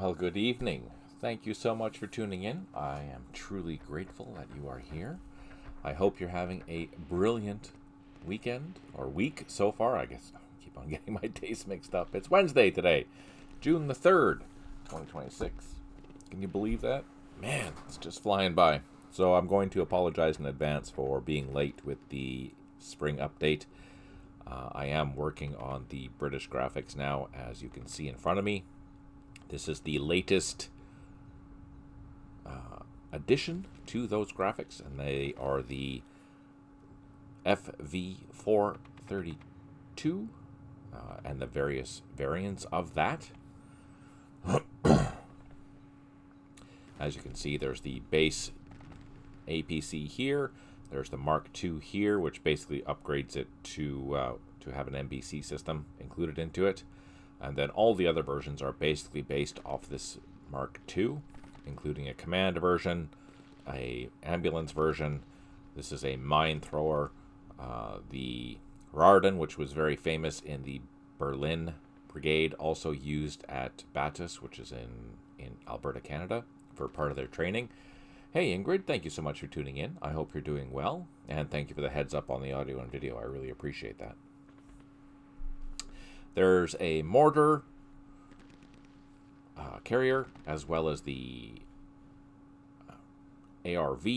Well, good evening. Thank you so much for tuning in. I am truly grateful that you are here. I hope you're having a brilliant weekend or week so far. I guess I keep on getting my days mixed up. It's Wednesday today, June the 3rd, 2026. Can you believe that? Man, it's just flying by. So I'm going to apologize in advance for being late with the spring update. I am working on the British graphics now, as you can see in front of me. This is the latest addition to those graphics, and they are the FV432 and the various variants of that. As you can see, there's the base APC here. There's the Mark II here, which basically upgrades it to have an MBC system included into it. And then all the other versions are basically based off this Mark II, including a command version, a ambulance version. This is a mine thrower. The Rarden, which was very famous in the Berlin Brigade, also used at Batis, which is in Alberta, Canada, for part of their training. Hey, Ingrid, thank you so much for tuning in. I hope you're doing well, and thank you for the heads up on the audio and video. I really appreciate that. There's a mortar carrier, as well as the ARV.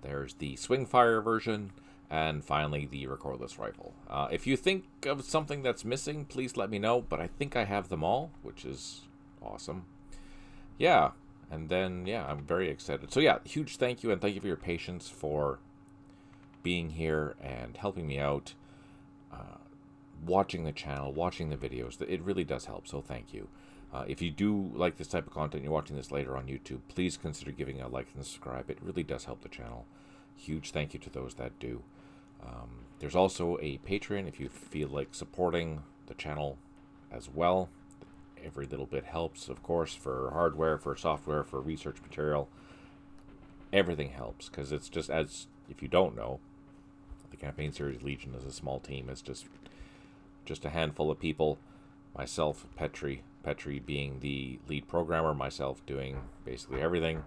There's the swing fire version, and finally the recordless rifle. If you think of something that's missing, please let me know, but I think I have them all, which is awesome. Yeah, and then, yeah, I'm very excited. So yeah, huge thank you, and thank you for your patience for being here and helping me out. Watching the channel, watching the videos, it really does help, so thank you. If you do like this type of content, you're watching this later on YouTube, please consider giving a like and subscribe. It really does help the channel. Huge thank you to those that do. There's also a Patreon if you feel like supporting the channel as well. Every little bit helps, of course, for hardware, for software, for research material. Everything helps, because it's just, as if you don't know, the Campaign Series Legion is a small team. It's just a handful of people, myself, Petri being the lead programmer, myself doing basically everything,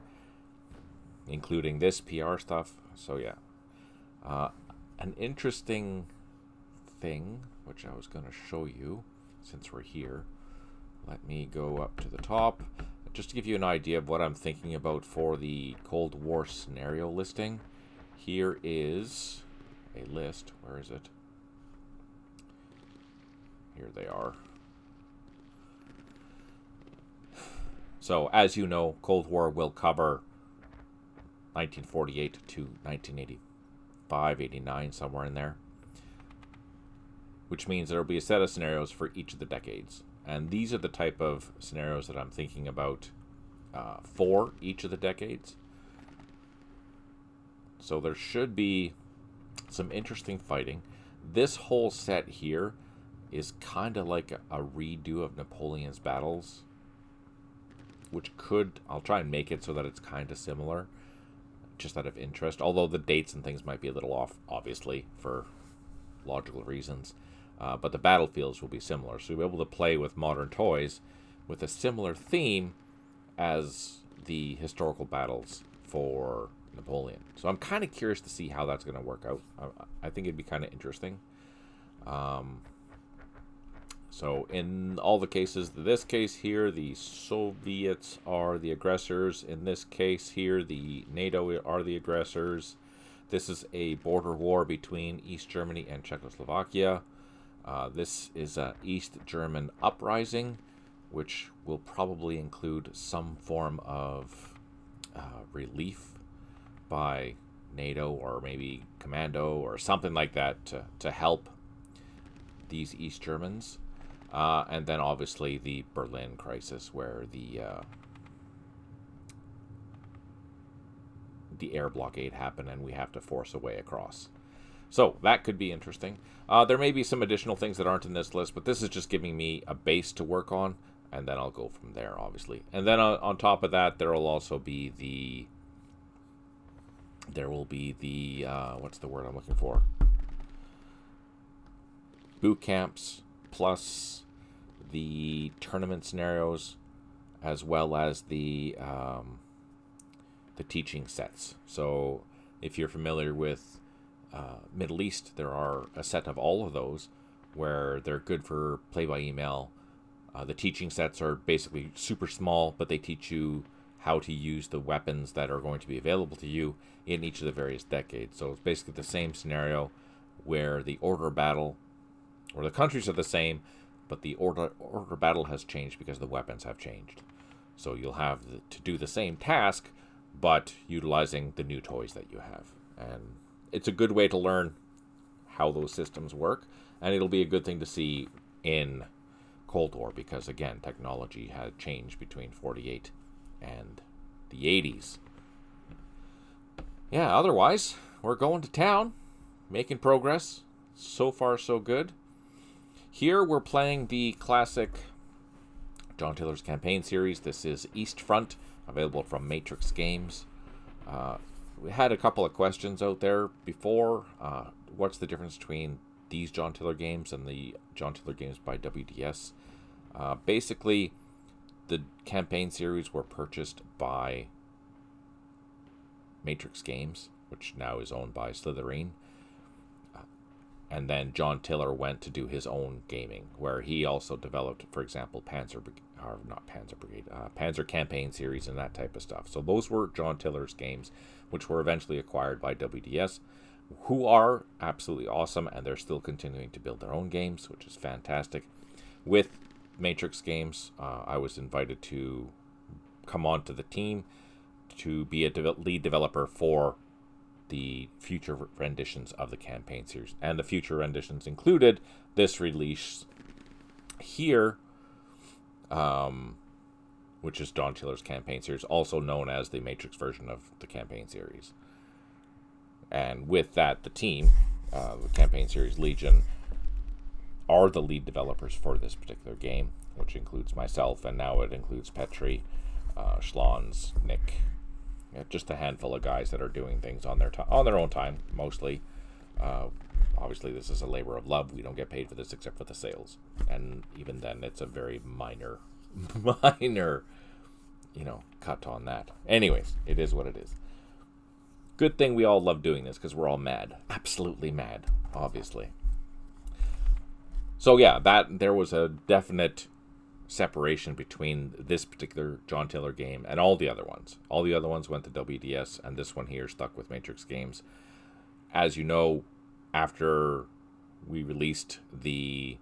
including this PR stuff. So yeah, an interesting thing, which I was going to show you since we're here. Let me go up to the top, just to give you an idea of what I'm thinking about for the Cold War scenario listing. Here is a list. Where is it? Here they are. So, as you know, Cold War will cover 1948 to 1985, 89, somewhere in there. Which means there will be a set of scenarios for each of the decades. And these are the type of scenarios that I'm thinking about for each of the decades. So there should be some interesting fighting. This whole set here is kind of like a redo of Napoleon's battles, which I'll try and make it so that it's kind of similar, just out of interest, although the dates and things might be a little off, obviously, for logical reasons, but the battlefields will be similar, so you'll be able to play with modern toys with a similar theme as the historical battles for Napoleon. So I'm kind of curious to see how that's going to work out. I think it'd be kind of interesting. So in all the cases, this case here, the Soviets are the aggressors. In this case here, the NATO are the aggressors. This is a border war between East Germany and Czechoslovakia. This is an East German uprising, which will probably include some form of relief by NATO or maybe commando or something like that to help these East Germans. And then obviously the Berlin crisis, where the air blockade happened and we have to force a way across. So that could be interesting. There may be some additional things that aren't in this list, but this is just giving me a base to work on, and then I'll go from there, obviously. And then on top of that, there will also be the what's the word I'm looking for? Boot camps, plus the tournament scenarios, as well as the teaching sets. So if you're familiar with Middle East, there are a set of all of those where they're good for play by email. The teaching sets are basically super small, but they teach you how to use the weapons that are going to be available to you in each of the various decades. So it's basically the same scenario where the order of battle, or the countries are the same, but the order of battle has changed because the weapons have changed. So you'll have to do the same task, but utilizing the new toys that you have. And it's a good way to learn how those systems work, and it'll be a good thing to see in Cold War, because again, technology had changed between 48 and the 80s. Yeah, otherwise, we're going to town, making progress. So far, so good. Here, we're playing the classic John Taylor's campaign series. This is East Front, available from Matrix Games. We had a couple of questions out there before. What's the difference between these John Taylor games and the John Taylor games by WDS? Basically, the campaign series were purchased by Matrix Games, which now is owned by Slytherin. And then John Taylor went to do his own gaming, where he also developed, for example, Panzer Campaign series and that type of stuff. So those were John Taylor's games, which were eventually acquired by WDS, who are absolutely awesome, and they're still continuing to build their own games, which is fantastic. With Matrix Games, I was invited to come onto the team to be a lead developer for the future renditions of the campaign series. And the future renditions included this release here, which is John Taylor's campaign series, also known as the Matrix version of the campaign series. And with that, the team, the campaign series Legion, are the lead developers for this particular game, which includes myself, and now it includes Petri, Schlons, Nick, just a handful of guys that are doing things on their own time, mostly. Obviously, this is a labor of love. We don't get paid for this except for the sales, and even then, it's a very minor, cut on that. Anyways, it is what it is. Good thing we all love doing this, because we're all mad, absolutely mad, obviously. So yeah, there was a definite separation between this particular John Taylor game and all the other ones. All the other ones went to WDS, and this one here stuck with Matrix Games. As you know, after we released the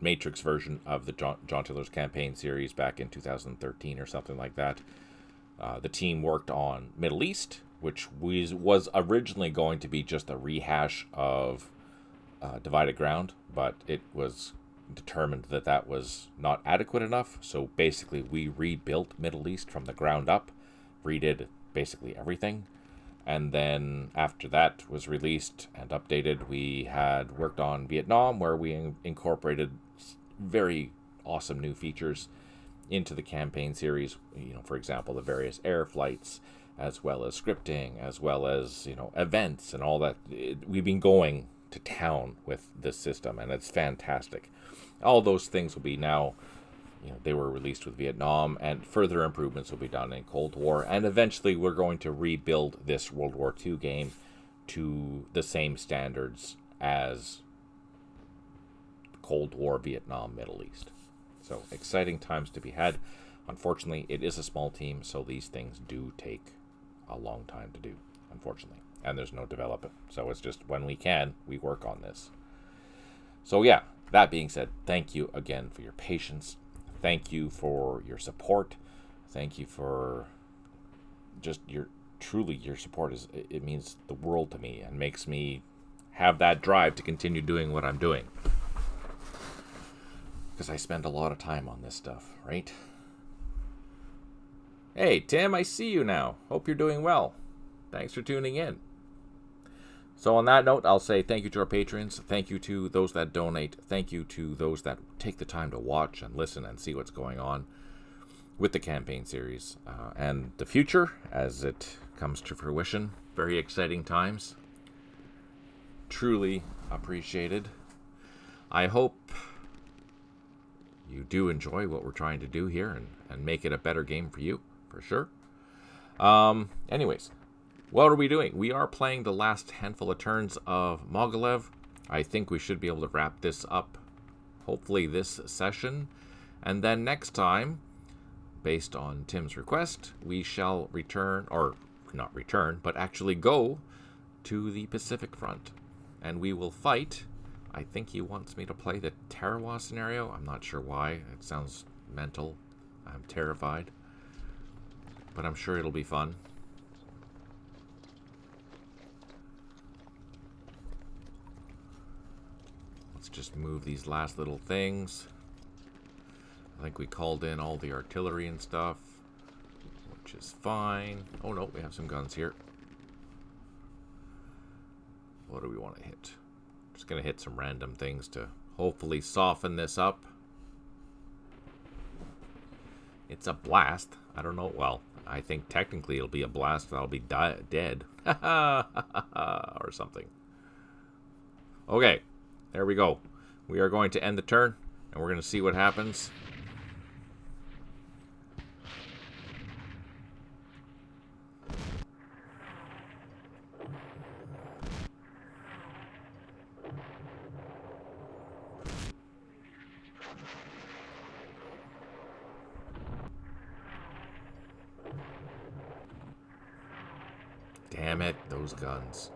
Matrix version of the John Taylor's campaign series back in 2013 or something like that, the team worked on Middle East, which was originally going to be just a rehash of Divided Ground, but it was determined that was not adequate enough. So basically, we rebuilt Middle East from the ground up, redid basically everything. And then after that was released and updated, we had worked on Vietnam, where we incorporated very awesome new features into the campaign series. For example, the various air flights, as well as scripting, as well as, events and all that. We've been going to town with this system, and it's fantastic. All those things will be now, they were released with Vietnam, and further improvements will be done in Cold War, and eventually we're going to rebuild this World War II game to the same standards as Cold War, Vietnam, Middle East. So exciting times to be had. Unfortunately, it is a small team, so these things do take a long time to do, unfortunately. And there's no development. So it's just when we can, we work on this. So yeah, that being said, thank you again for your patience. Thank you for your support. Thank you for just your support. It means the world to me and makes me have that drive to continue doing what I'm doing. Because I spend a lot of time on this stuff, right? Hey, Tim, I see you now. Hope you're doing well. Thanks for tuning in. So on that note, I'll say thank you to our patrons. Thank you to those that donate. Thank you to those that take the time to watch and listen and see what's going on with the campaign series and the future as it comes to fruition. Very exciting times. Truly appreciated. I hope you do enjoy what we're trying to do here and make it a better game for you, for sure. Anyways, what are we doing? We are playing the last handful of turns of Mogilev. I think we should be able to wrap this up, hopefully this session. And then next time, based on Tim's request, we shall return, or not return, but actually go to the Pacific Front. And we will fight. I think he wants me to play the Tarawa scenario. I'm not sure why. It sounds mental. I'm terrified. But I'm sure it'll be fun. Let's just move these last little things. I think we called in all the artillery and stuff, which is fine. Oh no, we have some guns here. What do we want to hit? Just going to hit some random things to hopefully soften this up. It's a blast. I don't know. Well, I think technically it'll be a blast. I'll be dead. Or something. Okay. There we go. We are going to end the turn, and we're going to see what happens. Damn it, those guns.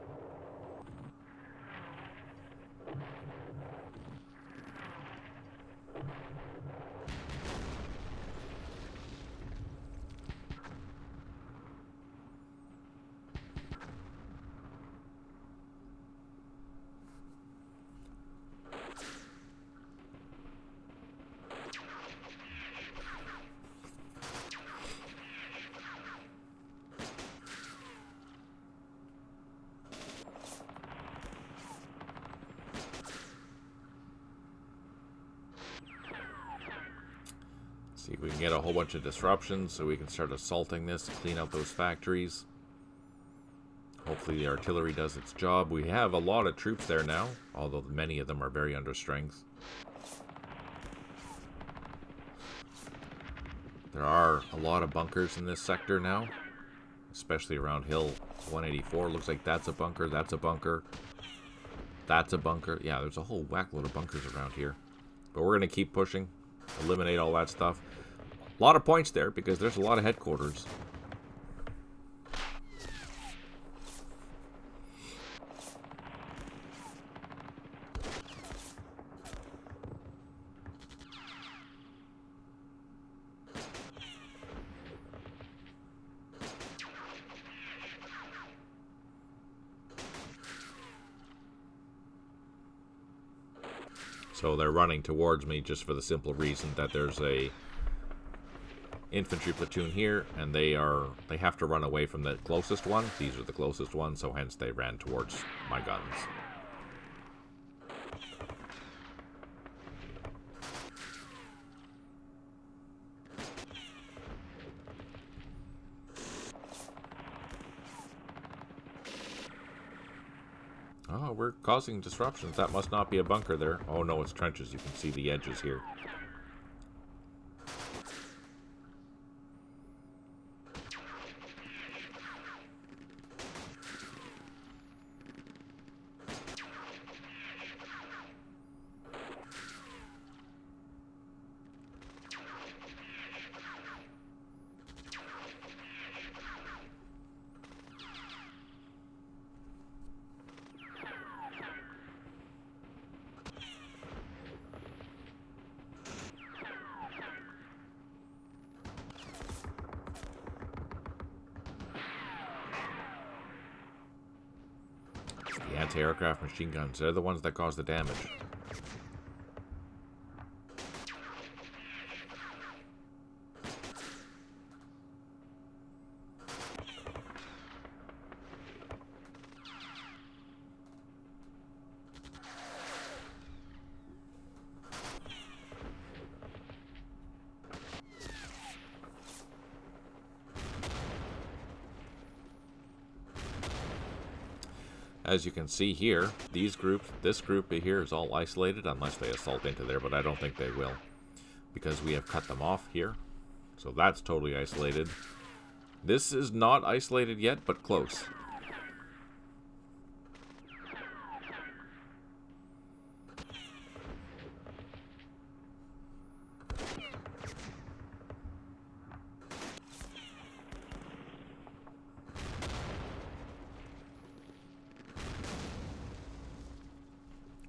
See if we can get a whole bunch of disruptions so we can start assaulting this, clean out those factories. Hopefully the artillery does its job. We have a lot of troops there now, although many of them are very under strength. There are a lot of bunkers in this sector now, especially around Hill 184. Looks like that's a bunker, that's a bunker, that's a bunker. Yeah, there's a whole whackload of bunkers around here. But we're going to keep pushing, eliminate all that stuff. A lot of points there because there's a lot of headquarters. So they're running towards me just for the simple reason that there's a infantry platoon here, and they have to run away from the closest one. These are the closest ones, so hence they ran towards my guns. Oh, we're causing disruptions. That must not be a bunker there. Oh no, it's trenches. You can see the edges here. The anti-aircraft machine guns, they're the ones that cause the damage. As you can see here, this group here is all isolated unless they assault into there, but I don't think they will. because we have cut them off here. So that's totally isolated. This is not isolated yet, but close.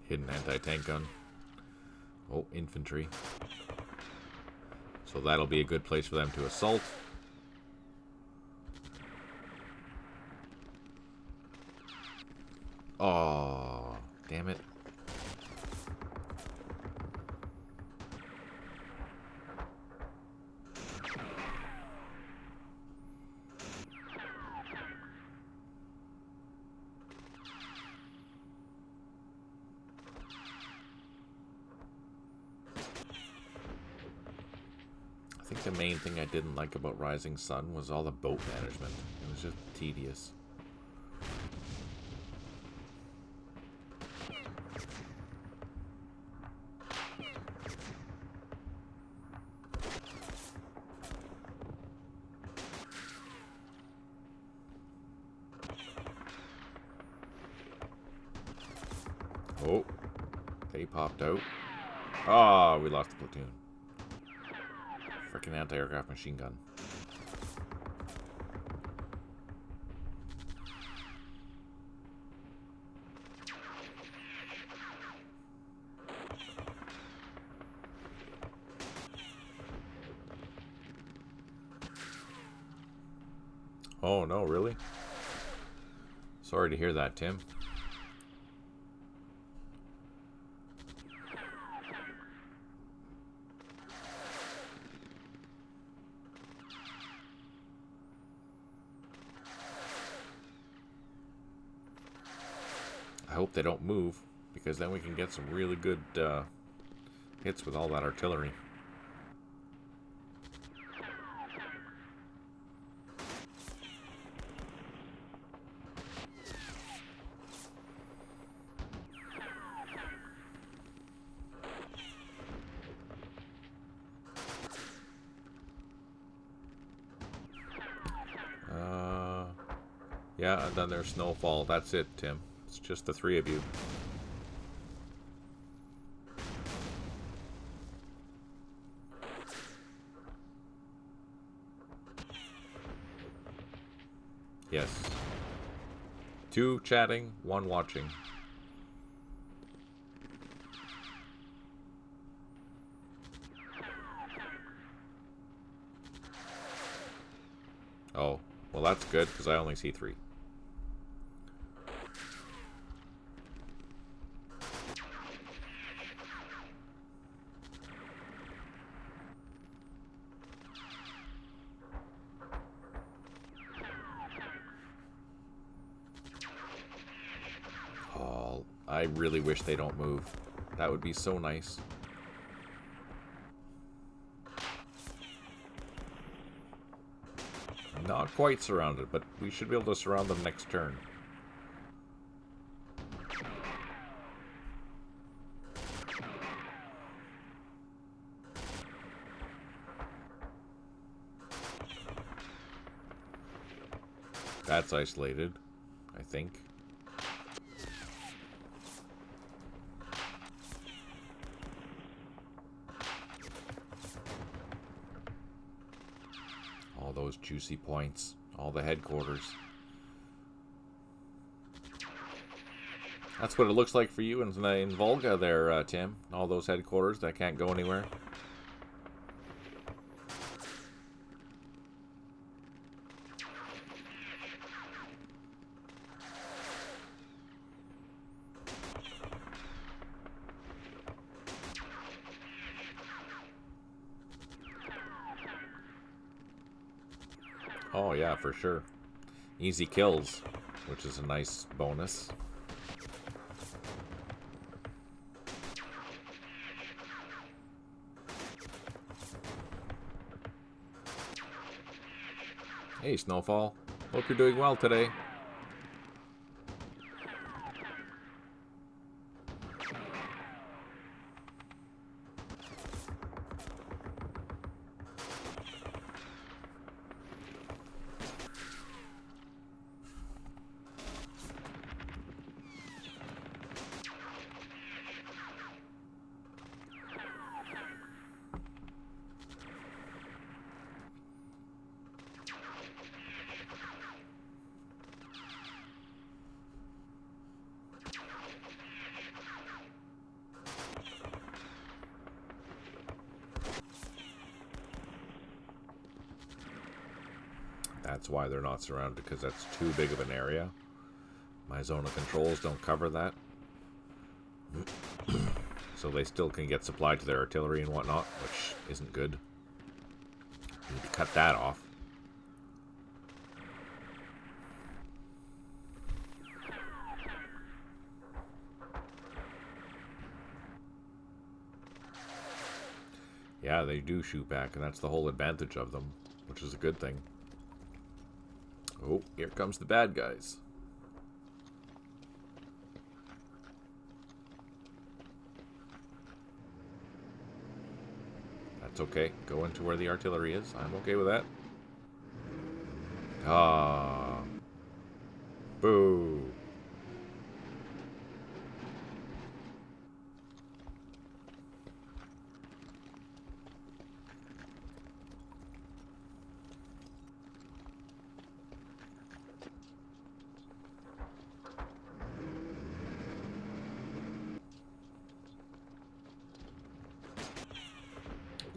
Hidden anti-tank gun. Oh, infantry. So that'll be a good place for them to assault. Oh, damn it. I think the main thing I didn't like about Rising Sun was all the boat management. It was just tedious. Oh, they popped out. Ah, oh, we lost the platoon. Freaking anti-aircraft machine gun. Oh, no, really? Sorry to hear that, Tim. I hope they don't move, because then we can get some really good hits with all that artillery. Yeah, and then there's Snowfall. That's it, Tim. It's just the three of you. Yes. 2 chatting, 1 watching. Oh, well that's good, because I only see 3. Oh, I really wish they don't move. That would be so nice. Not quite surrounded, but we should be able to surround them next turn. That's isolated, I think. All those juicy points. All the headquarters. That's what it looks like for you in Volga there, Tim. All those headquarters that can't go anywhere. Oh yeah, for sure. Easy kills, which is a nice bonus. Hey, Snowfall. Hope you're doing well today. That's why they're not surrounded, because that's too big of an area. My zone of controls don't cover that. So they still can get supplied to their artillery and whatnot, which isn't good. Need to cut that off. Yeah, they do shoot back, and that's the whole advantage of them, which is a good thing. Oh, here comes the bad guys. That's okay. Go into where the artillery is. I'm okay with that. Ah. Boo.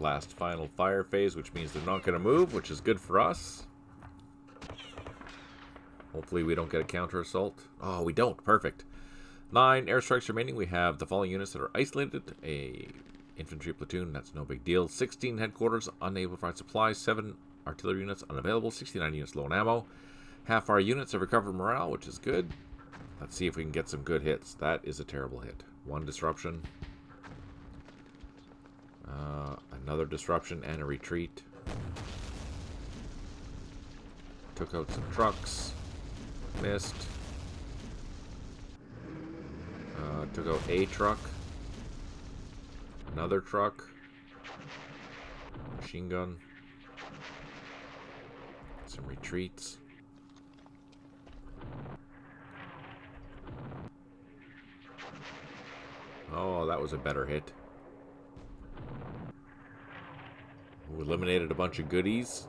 Last final fire phase, which means they're not going to move, which is good for us. Hopefully we don't get a counter assault. Oh, we don't. Perfect. 9 airstrikes remaining. We have the following units that are isolated. A infantry platoon, that's no big deal. 16 headquarters, unable to provide supplies. 7 artillery units, unavailable. 69 units, low on ammo. Half our units have recovered morale, which is good. Let's see if we can get some good hits. That is a terrible hit. 1 disruption. Another disruption and a retreat. Took out some trucks. Missed. Took out a truck. Another truck. Machine gun. Some retreats. Oh, that was a better hit. We eliminated a bunch of goodies.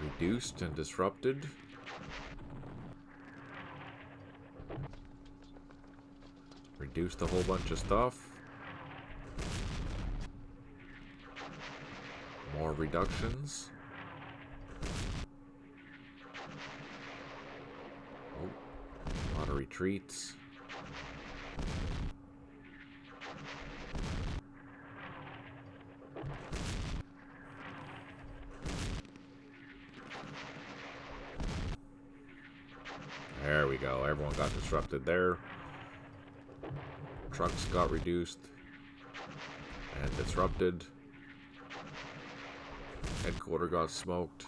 Reduced and disrupted. Reduced a whole bunch of stuff. More reductions. Oh, a lot of retreats. There we go. Everyone got disrupted there. Trucks got reduced and disrupted. Headquarter got smoked.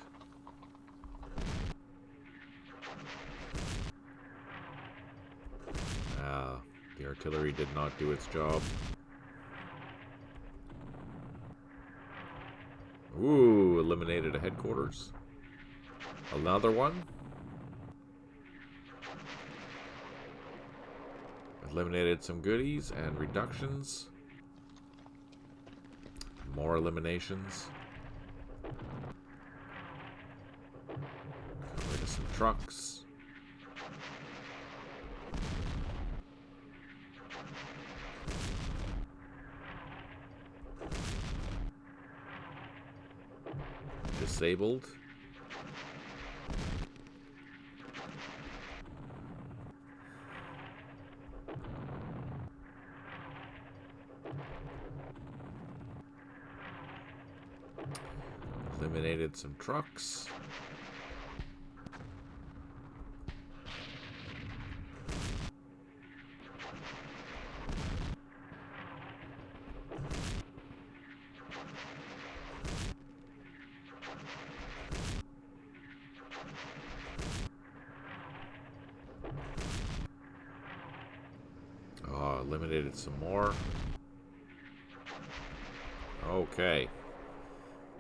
The artillery did not do its job. Ooh, eliminated a headquarters. Another one. Eliminated some goodies and reductions. More eliminations. Got rid of some trucks. Disabled. Eliminated some trucks. Oh, eliminated some more. Okay.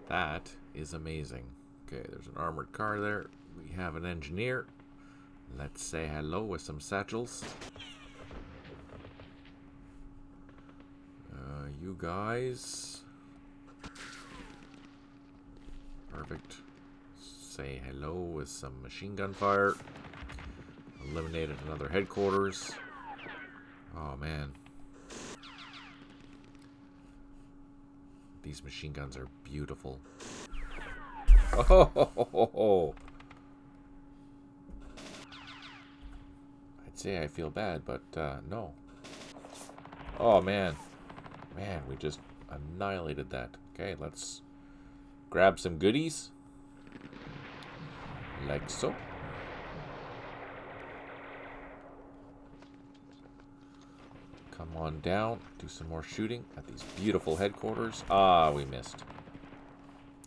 That is amazing. Okay, there's an armored car there. We have an engineer. Let's say hello with some satchels. You guys. Perfect. Say hello with some machine gun fire. Eliminated another headquarters. Oh man. these machine guns are beautiful. Oh, I'd say I feel bad, but no. Oh, man. Man, we just annihilated that. Okay, let's grab some goodies. Like so. Come on down. Do some more shooting at these beautiful headquarters. Ah, we missed.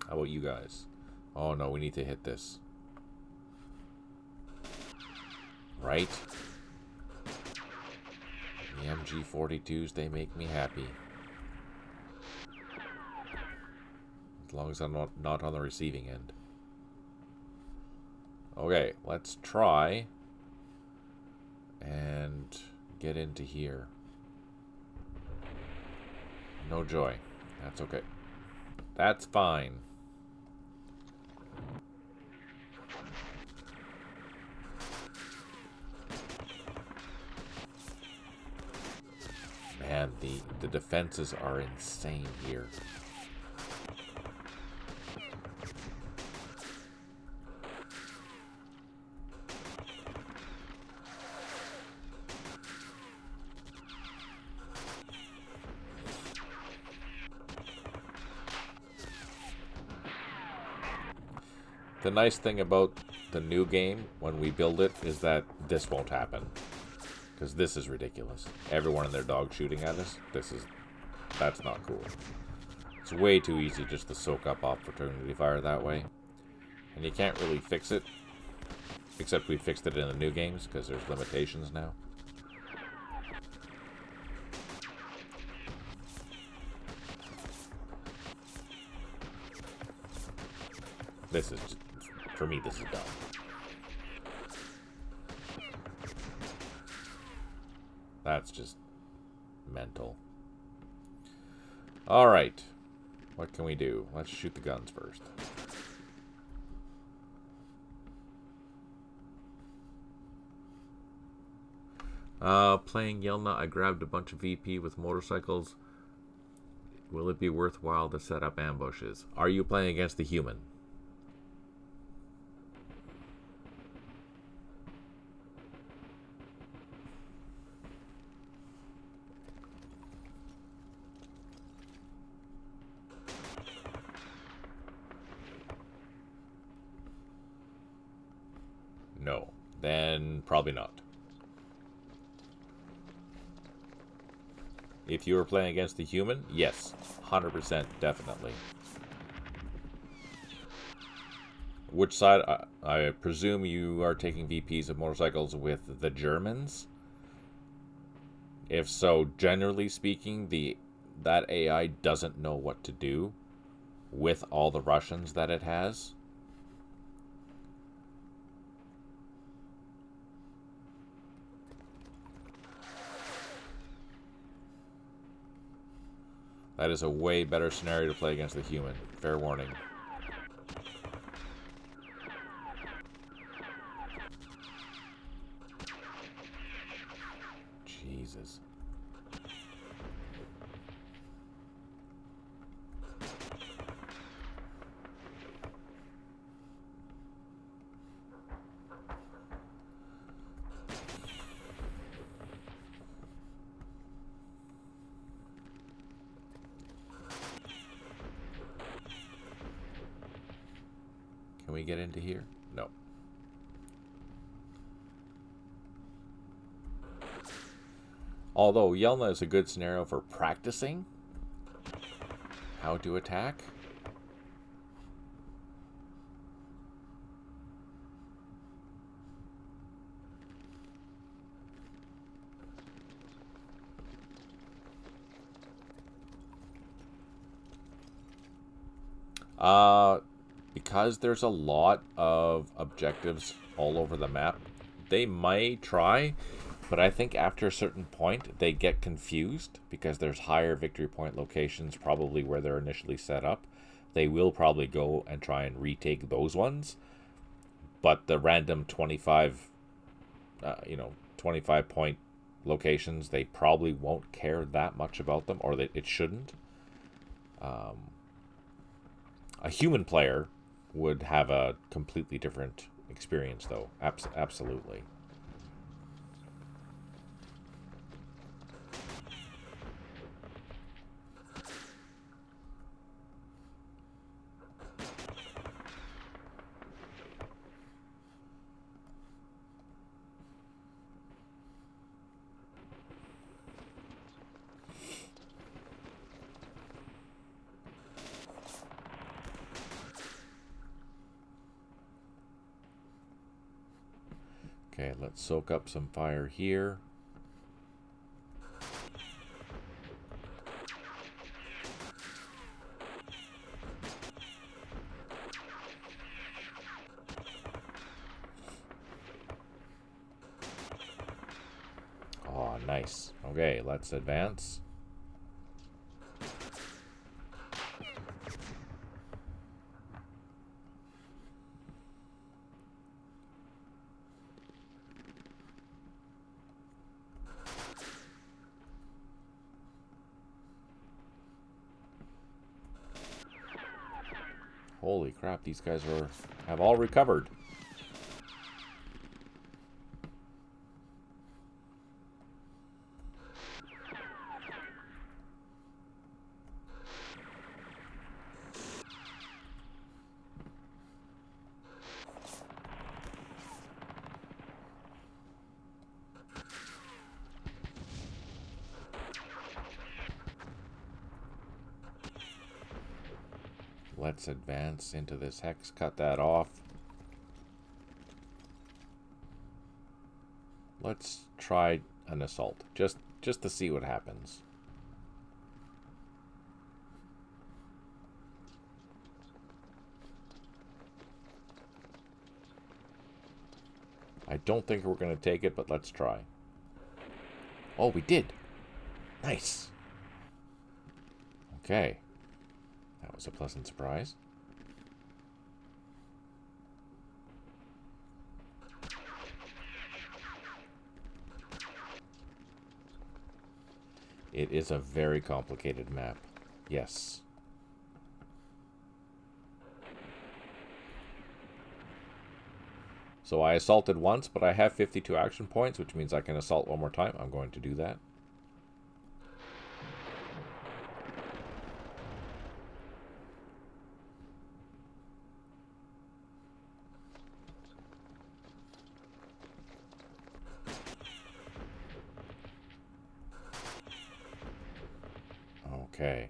How about you guys? Oh, no, we need to hit this. Right? The MG42s, they make me happy. As long as I'm not on the receiving end. Okay, let's try and get into here. No joy. That's okay. That's fine. Man, the defenses are insane here. The nice thing about the new game, when we build it, is that this won't happen. Because this is ridiculous. Everyone and their dog shooting at us. That's not cool. It's way too easy just to soak up opportunity fire that way. And you can't really fix it. Except we fixed it in the new games, because there's limitations now. This is just, for me, this is dumb. That's just mental. Alright. What can we do? Let's shoot the guns first. Playing Yelna, I grabbed a bunch of VP with motorcycles. Will it be worthwhile to set up ambushes? Are you playing against the human? No. Then probably not. If you were playing against the human, yes. 100% definitely. Which side? I presume you are taking VPs of motorcycles with the Germans? If so, generally speaking, that AI doesn't know what to do with all the Russians that it has. That is a way better scenario to play against the human. Fair warning. Jesus. Can we get into here? No. Although Yelna is a good scenario for practicing how to attack. Because there's a lot of objectives all over the map, they might try, but I think after a certain point, they get confused because there's higher victory point locations probably where they're initially set up. They will probably go and try and retake those ones, but the random 25 point locations, they probably won't care that much about them, or that it shouldn't. A human player would have a completely different experience, though. Absolutely. Okay, let's soak up some fire here. Oh, nice. Okay, let's advance. Holy crap, these guys have all recovered. Let's advance into this hex, cut that off. Let's try an assault, just to see what happens. I don't think we're going to take it, but let's try. Oh, we did. Nice. Okay. That was a pleasant surprise. It is a very complicated map. Yes. So I assaulted once, but I have 52 action points, which means I can assault one more time. I'm going to do that. Okay.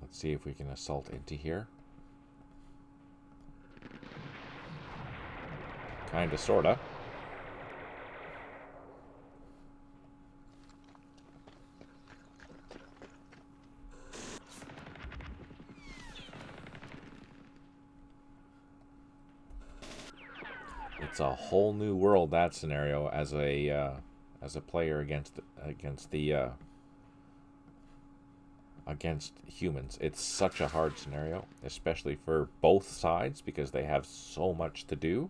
Let's see if we can assault into here. Kinda, sorta. It's a whole new world, that scenario, as a player against humans. It's such a hard scenario, especially for both sides, because they have so much to do.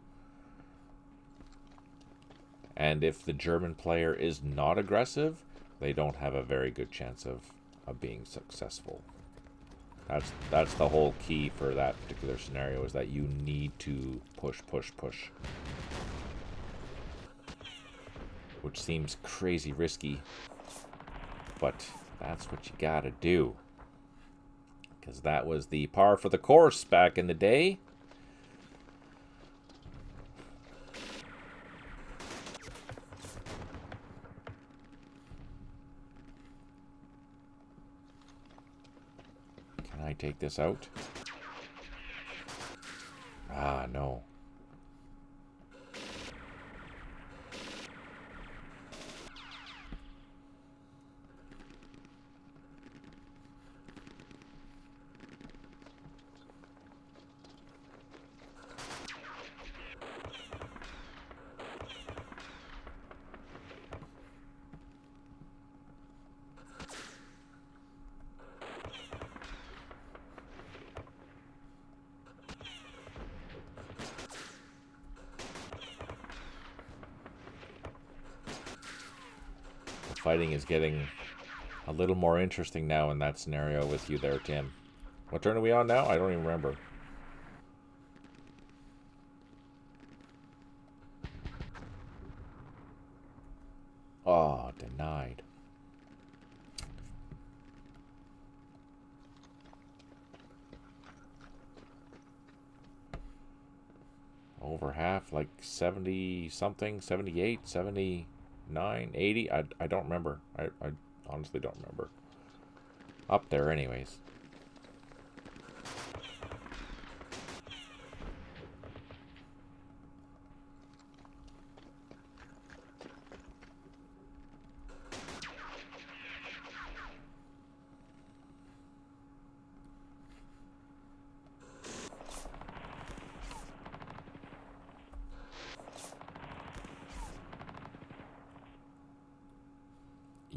And if the German player is not aggressive, they don't have a very good chance of being successful. That's the whole key for that particular scenario, is that you need to push. Which seems crazy risky, but that's what you gotta do. Because that was the par for the course back in the day. Can I take this out? Ah, no. Fighting is getting a little more interesting now in that scenario with you there, Tim. What turn are we on now? I don't even remember. Oh, denied. Over half, like 70 something, 78, 79, 80. I don't remember. I honestly don't remember. Up there anyways.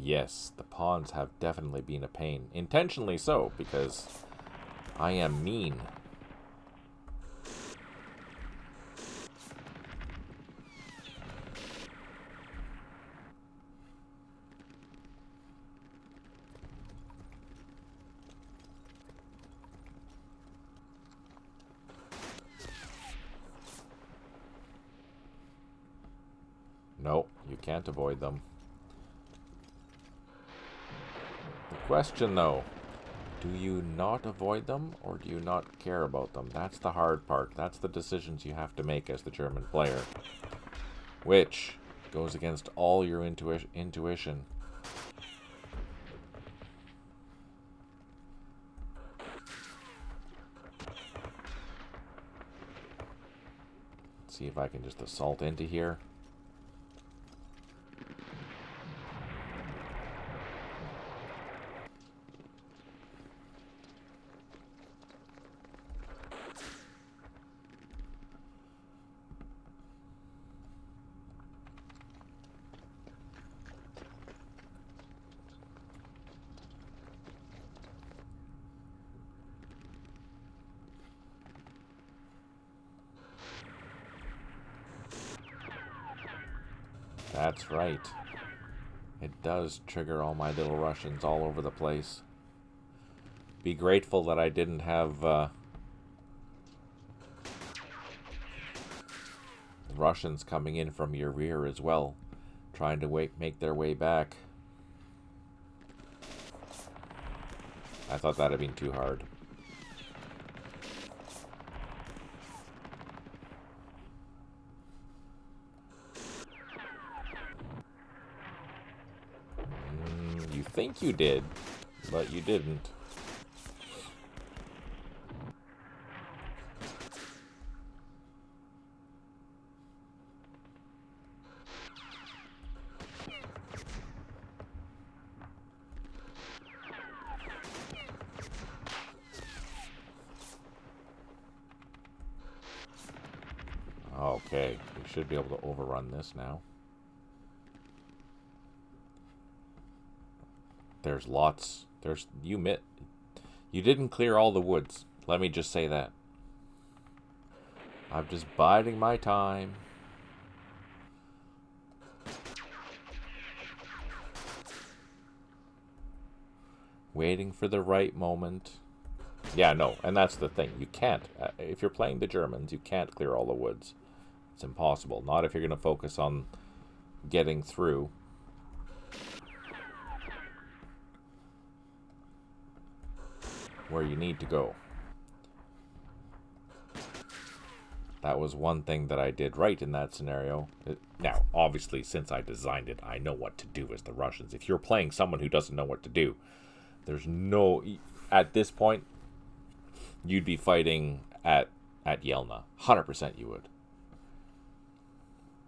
Yes, the pawns have definitely been a pain. Intentionally so, because I am mean. No, you can't avoid them. The question, though, do you not avoid them, or do you not care about them? That's the hard part. That's the decisions you have to make as the German player. Which goes against all your intuition. Let's see if I can just assault into here. That's right. It does trigger all my little Russians all over the place. Be grateful that I didn't have Russians coming in from your rear as well, trying to make their way back. I thought that'd been too hard. You think you did, but you didn't. Okay, we should be able to overrun this now. There's lots. You didn't clear all the woods. Let me just say that. I'm just biding my time. Waiting for the right moment. Yeah, no, and that's the thing. You can't. If you're playing the Germans, you can't clear all the woods. It's impossible. Not if you're going to focus on getting through. Where you need to go. That was one thing that I did right in that scenario. Now, obviously, since I designed it, I know what to do as the Russians. If you're playing someone who doesn't know what to do, there's no... At this point, you'd be fighting at Yelna. 100% you would.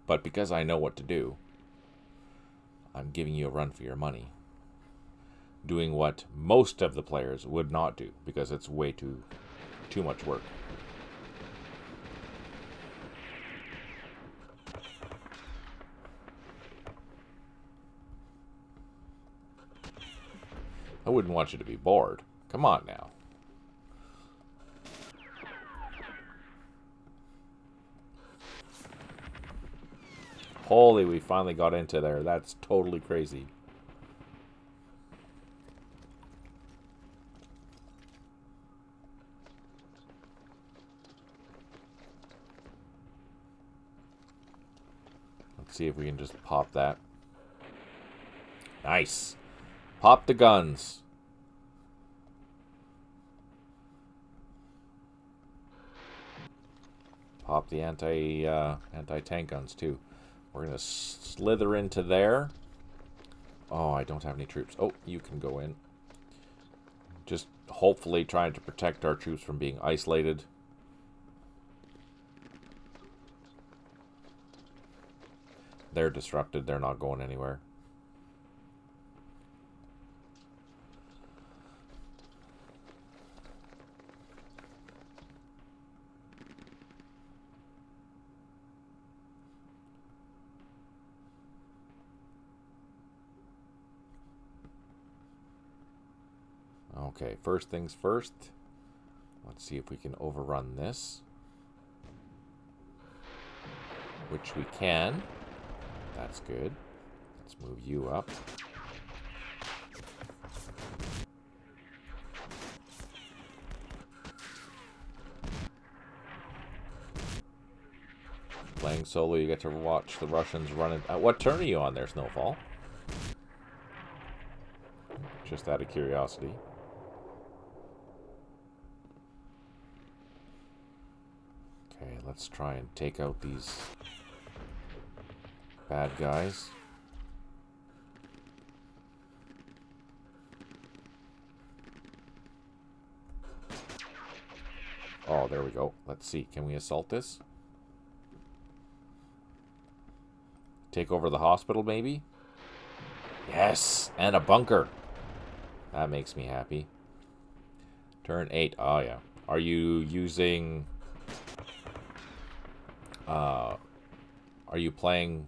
But because I know what to do, I'm giving you a run for your money. Doing what most of the players would not do, because it's way too much work. I wouldn't want you to be bored. Come on now. Holy, we finally got into there. That's totally crazy. Let's see if we can just pop that. Nice. Pop the guns. Pop the anti-tank guns, too. We're going to slither into there. Oh, I don't have any troops. Oh, you can go in. Just hopefully trying to protect our troops from being isolated. They're disrupted. They're not going anywhere. Okay, first things first. Let's see if we can overrun this. Which we can. That's good. Let's move you up. Playing solo, you get to watch the Russians run it. What turn are you on there, Snowfall? Just out of curiosity. Okay, let's try and take out these bad guys. Oh, there we go. Let's see. Can we assault this? Take over the hospital, maybe? Yes! And a bunker. That makes me happy. Turn 8. Oh, yeah. Are you using... are you playing...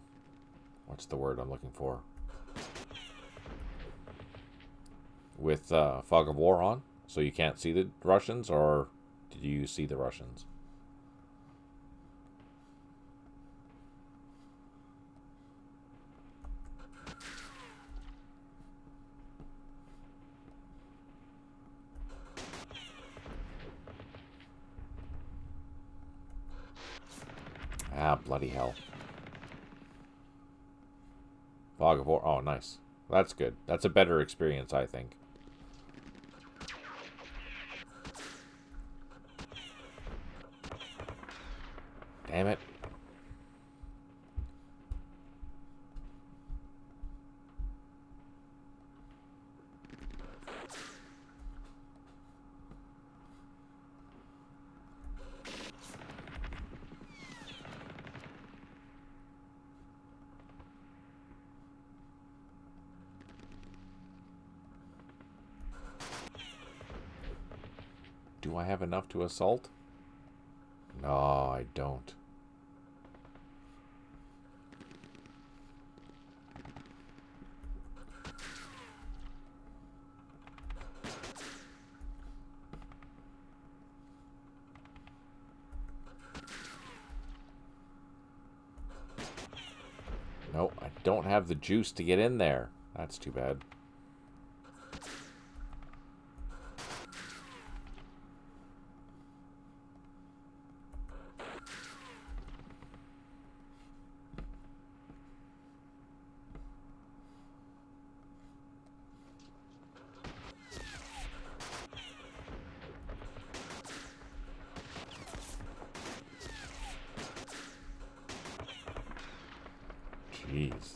What's the word I'm looking for? With Fog of War on? So you can't see the Russians, or did you see the Russians? Ah, bloody hell. Fog of War. Oh, nice. That's good. That's a better experience, I think. Damn it. Do I have enough to assault? No, I don't. No, I don't have the juice to get in there. That's too bad. Jeez.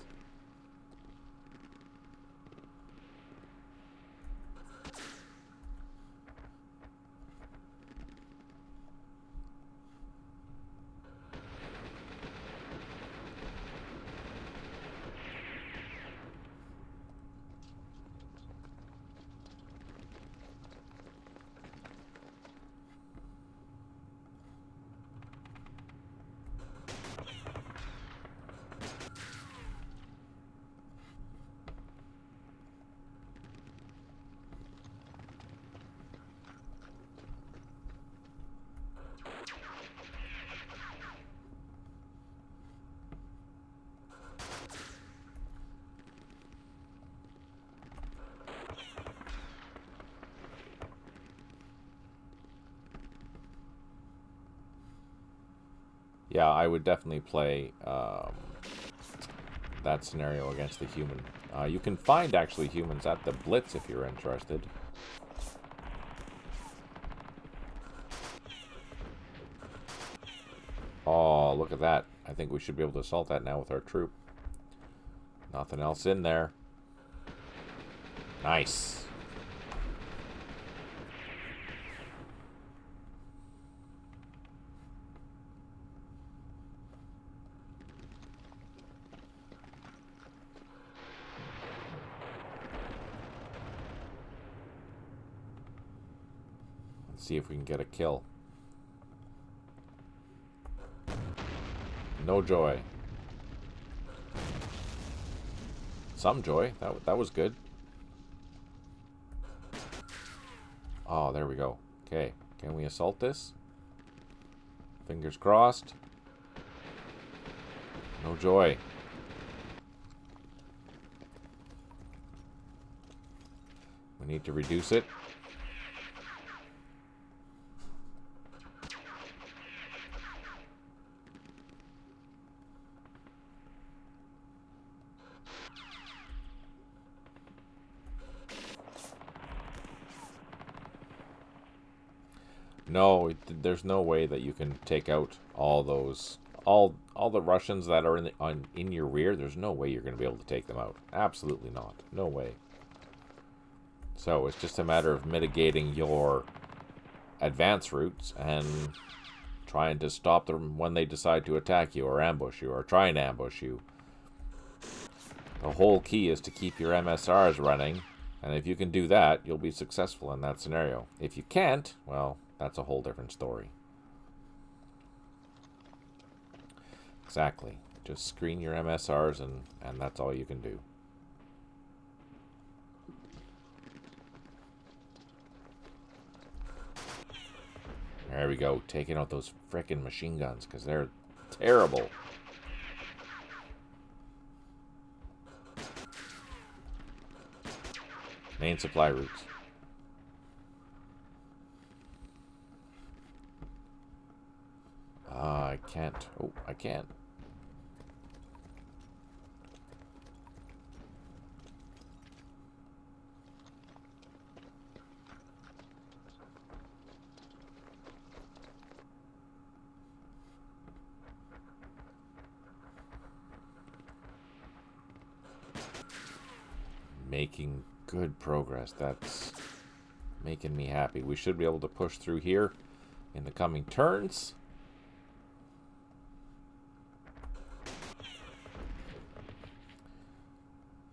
Yeah, I would definitely play that scenario against the human. You can find actually humans at the Blitz if you're interested. Oh, look at that. I think we should be able to assault that now with our troop. Nothing else in there. Nice. Let's see if we can get a kill. No joy. Some joy. That was good. Oh, there we go. Okay. Can we assault this? Fingers crossed. No joy. We need to reduce it. No, there's no way that you can take out all those, all the Russians that are in your rear. There's no way you're going to be able to take them out. Absolutely not. No way. So it's just a matter of mitigating your advance routes and trying to stop them when they decide to attack you or ambush you or try and ambush you. The whole key is to keep your MSRs running, and if you can do that, you'll be successful in that scenario. If you can't, well, that's a whole different story. Exactly. Just screen your MSRs and that's all you can do. There we go. Taking out those frickin' machine guns because they're terrible. Main supply routes. I can't. Oh, I can't. Making good progress. That's making me happy. We should be able to push through here in the coming turns.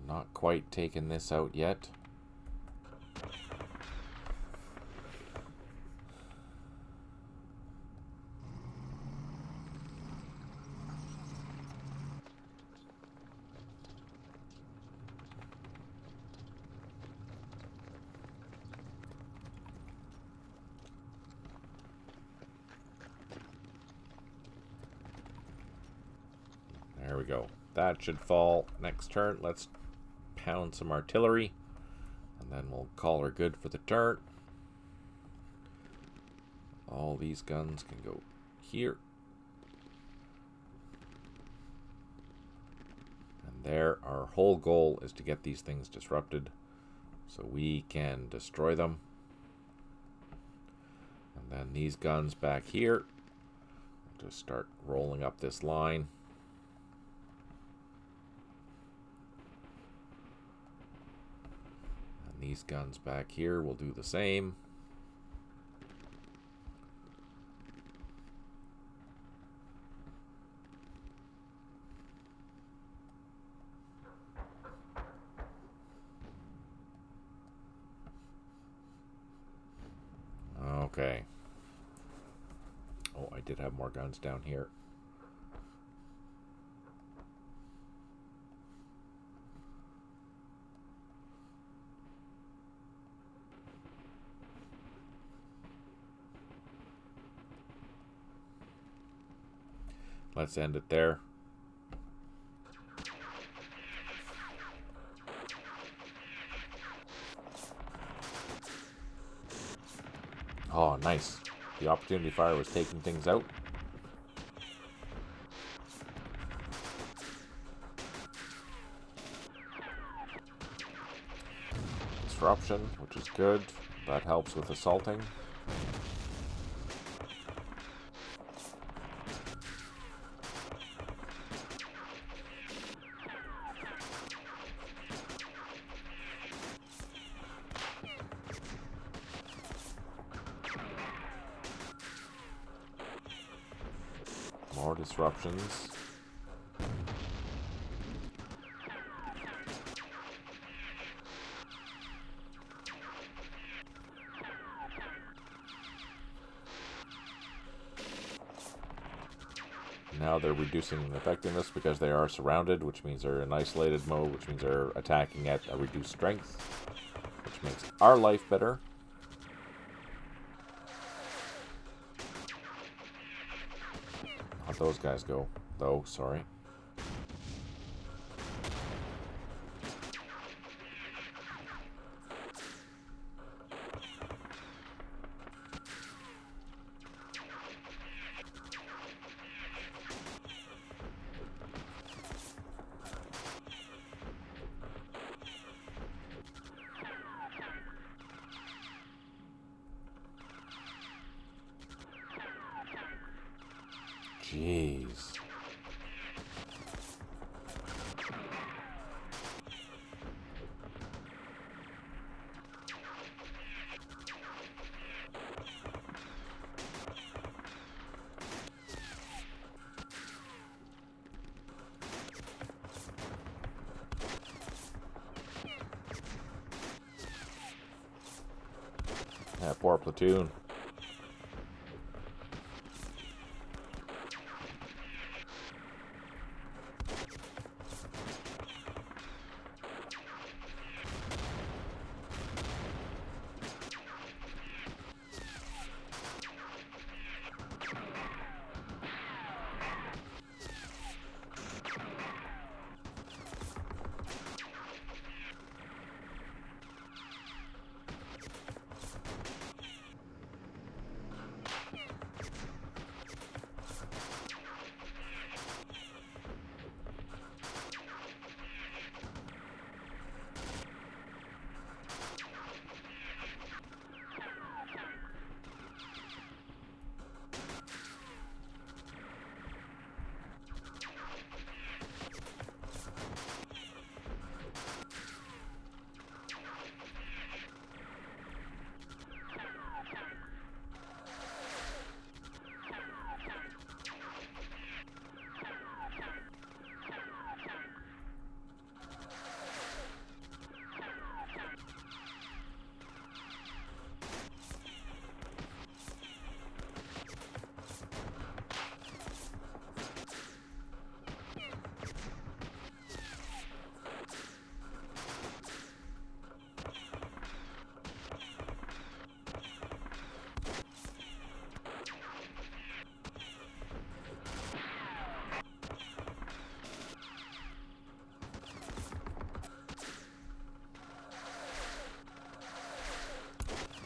Not quite taken this out yet. There we go. That should fall next turn. Let's pound some artillery, and then we'll call her good for the turn. All these guns can go here. And there, our whole goal is to get these things disrupted so we can destroy them. And then these guns back here, just start rolling up this line. These guns back here will do the same. Okay. Oh, I did have more guns down here. Let's end it there. Oh, nice. The opportunity fire was taking things out. disruption, which is good. That helps with assaulting. More disruptions. Now they're reducing effectiveness because they are surrounded, which means they're in isolated mode, which means they're attacking at a reduced strength, which makes our life better. How'd those guys go, though? Sorry. Jeez. Yeah, poor platoon.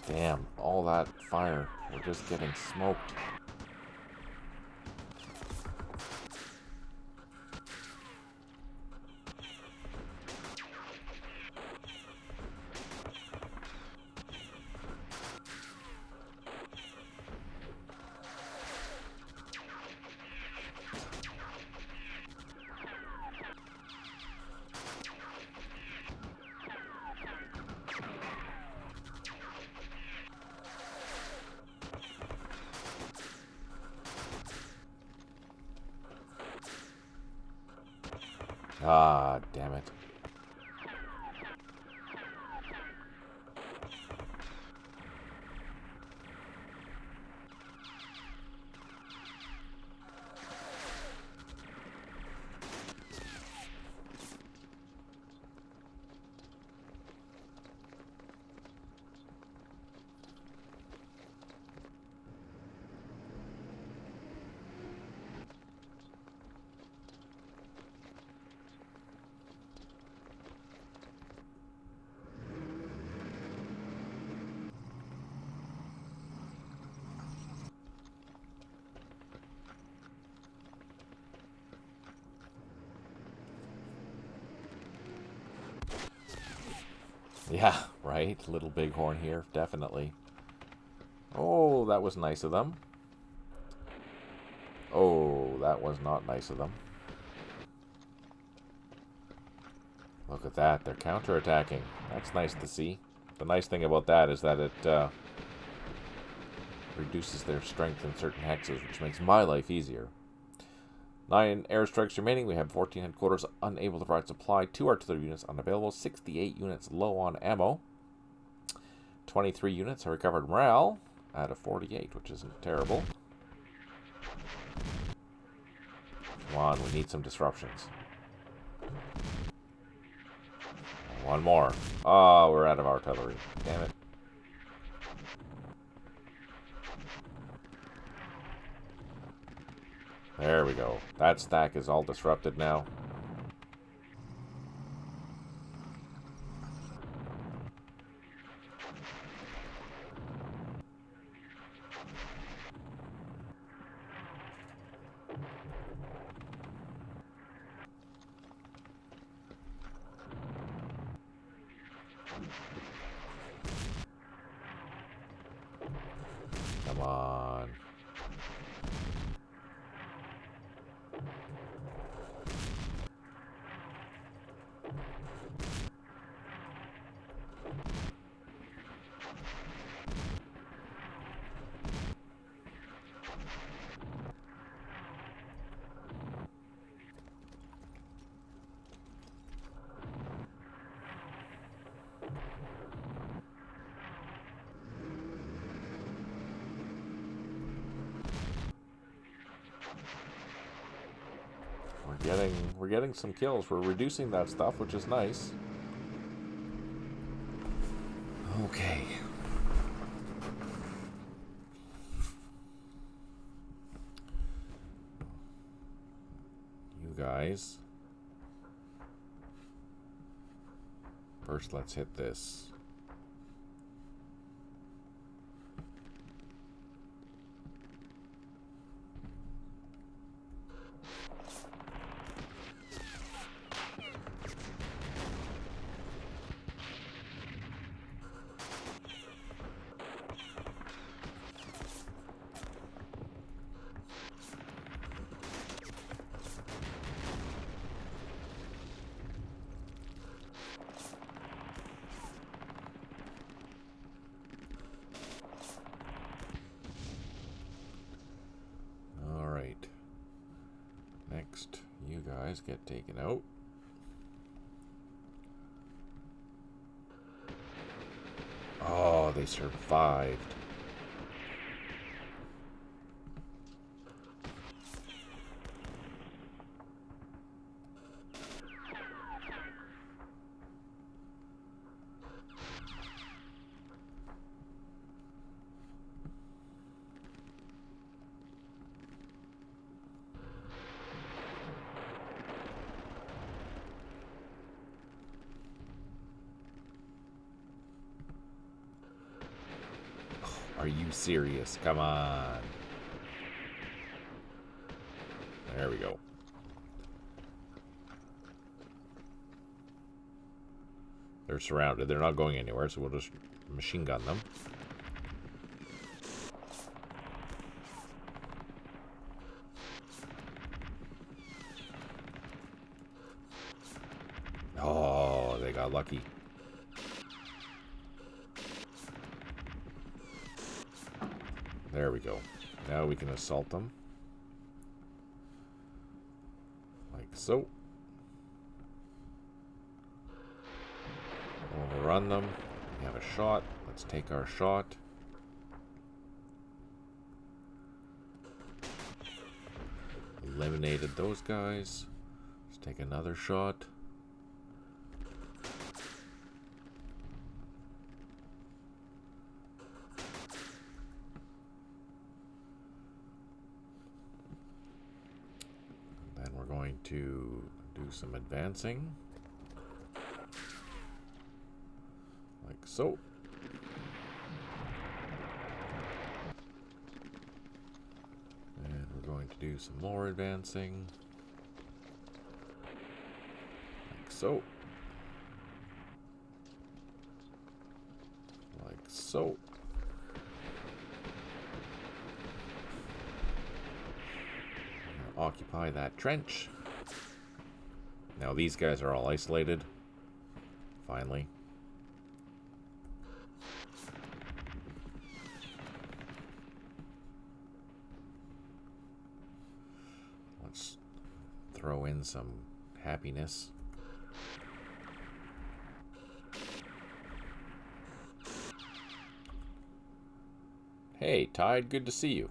Damn, all that fire. We're just getting smoked. Ah, damn it. Yeah, right. Little bighorn here, definitely. Oh, that was nice of them. Oh, that was not nice of them. Look at that. They're counterattacking. That's nice to see. The nice thing about that is that it reduces their strength in certain hexes, which makes my life easier. 9 airstrikes remaining. We have 14 headquarters unable to provide supply. 2 artillery units unavailable. 68 units low on ammo. 23 units have recovered morale out of 48, which isn't terrible. Come on, we need some disruptions. One more. Oh, we're out of artillery. Damn it. There we go. That stack is all disrupted now. Come on. We're getting some kills. We're reducing that stuff, which is nice. Okay. You guys. First, let's hit this. Next, you guys get taken out. Oh, they survived. Are you serious? Come on. There we go. They're surrounded. They're not going anywhere, so we'll just machine gun them. Oh, they got lucky. There we go. Now we can assault them. Like so. Overrun them. We have a shot. Let's take our shot. Eliminated those guys. Let's take another shot. Then we're going to do some advancing. Like so. And we're going to do some more advancing. Like so. so. Occupy that trench. Now these guys are all isolated. Finally. Let's throw in some happiness. Hey, Tide, good to see you.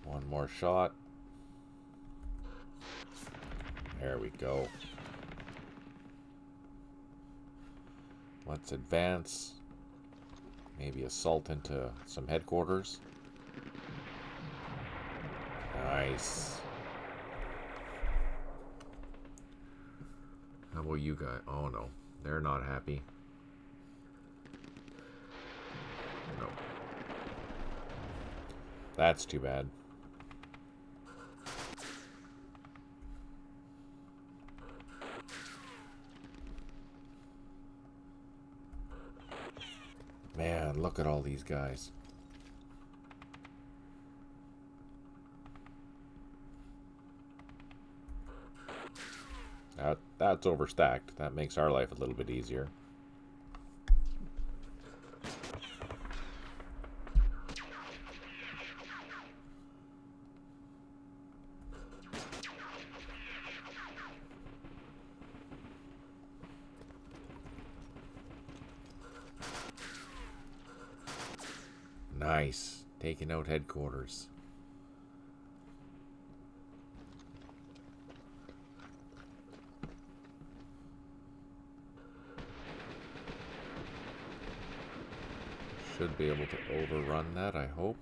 One more shot. There we go. Let's advance. Maybe assault into some headquarters. Nice. How about you guys? Oh no, they're not happy. No. That's too bad. Man, look at all these guys. That's overstacked. That makes our life a little bit easier. Nice. Taking out headquarters. Should be able to overrun that, I hope.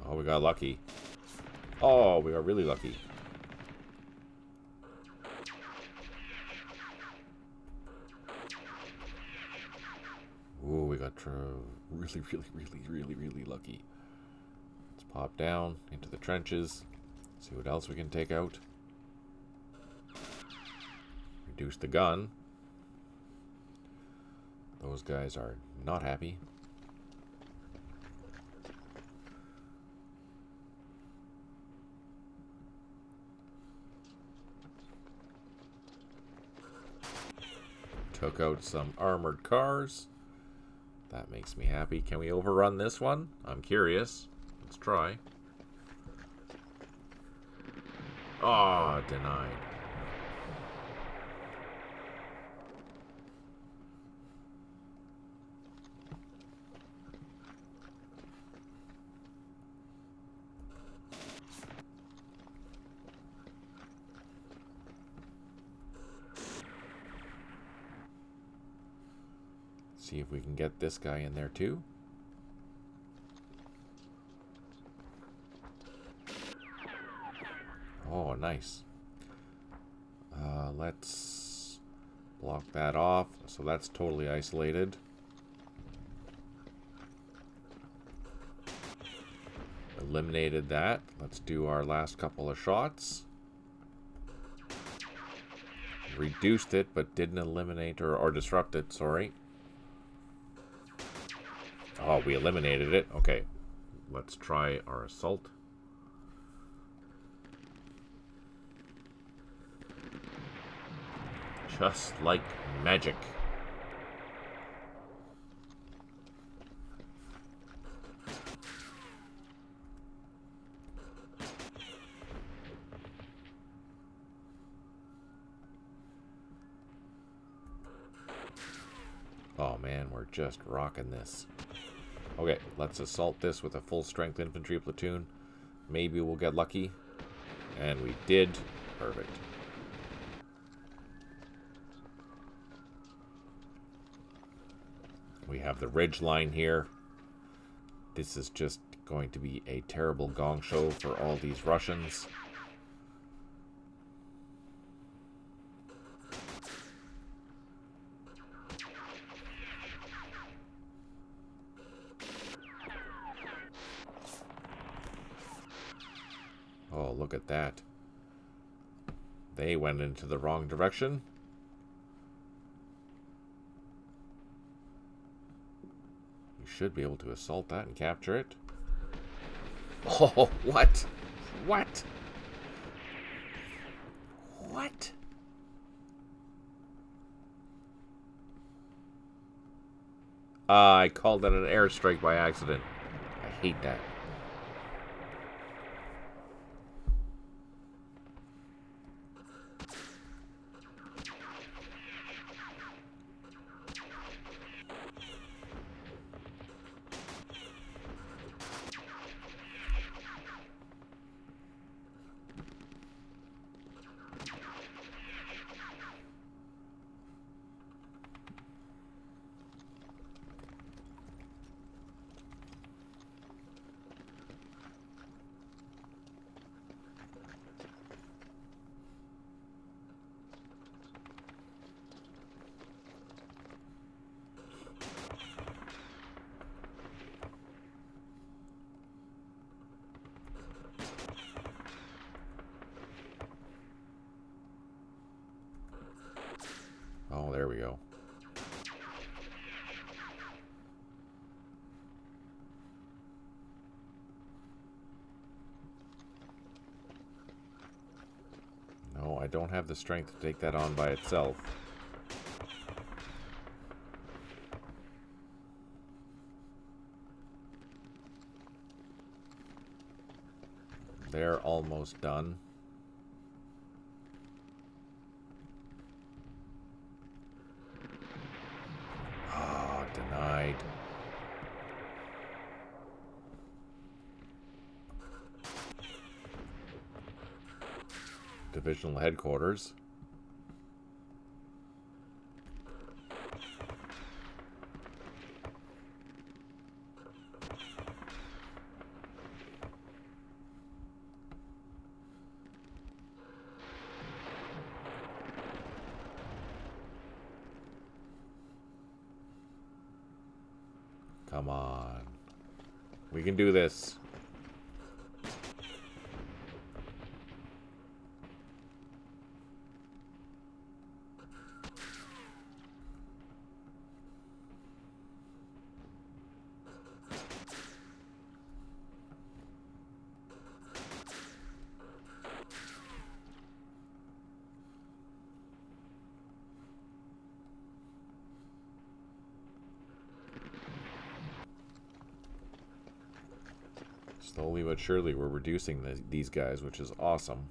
Oh, we got lucky. Oh, we got really lucky. Ooh, we got really lucky. Let's pop down into the trenches. See what else we can take out. Reduce the gun. Those guys are not happy. Took out some armored cars. That makes me happy. Can we overrun this one? I'm curious. Let's try. Oh, denied. See if we can get this guy in there too. Oh, nice. Let's block that off. So that's totally isolated. Eliminated that. Let's do our last couple of shots. Reduced it, but didn't eliminate or disrupt it, sorry. Oh, we eliminated it. Okay. Let's try our assault. Just like magic. Oh man, we're just rocking this. Okay, let's assault this with a full strength infantry platoon. Maybe we'll get lucky. And we did. Perfect. We have the ridge line here. This is just going to be a terrible gong show for all these Russians. Oh, look at that. They went into the wrong direction. You should be able to assault that and capture it. Oh, what? What? What? I called that an airstrike by accident. I hate that. Oh, there we go. No, I don't have the strength to take that on by itself. They're almost done. Ah, denied. Divisional headquarters. Come on. We can do this. Slowly but surely, we're reducing these guys, which is awesome.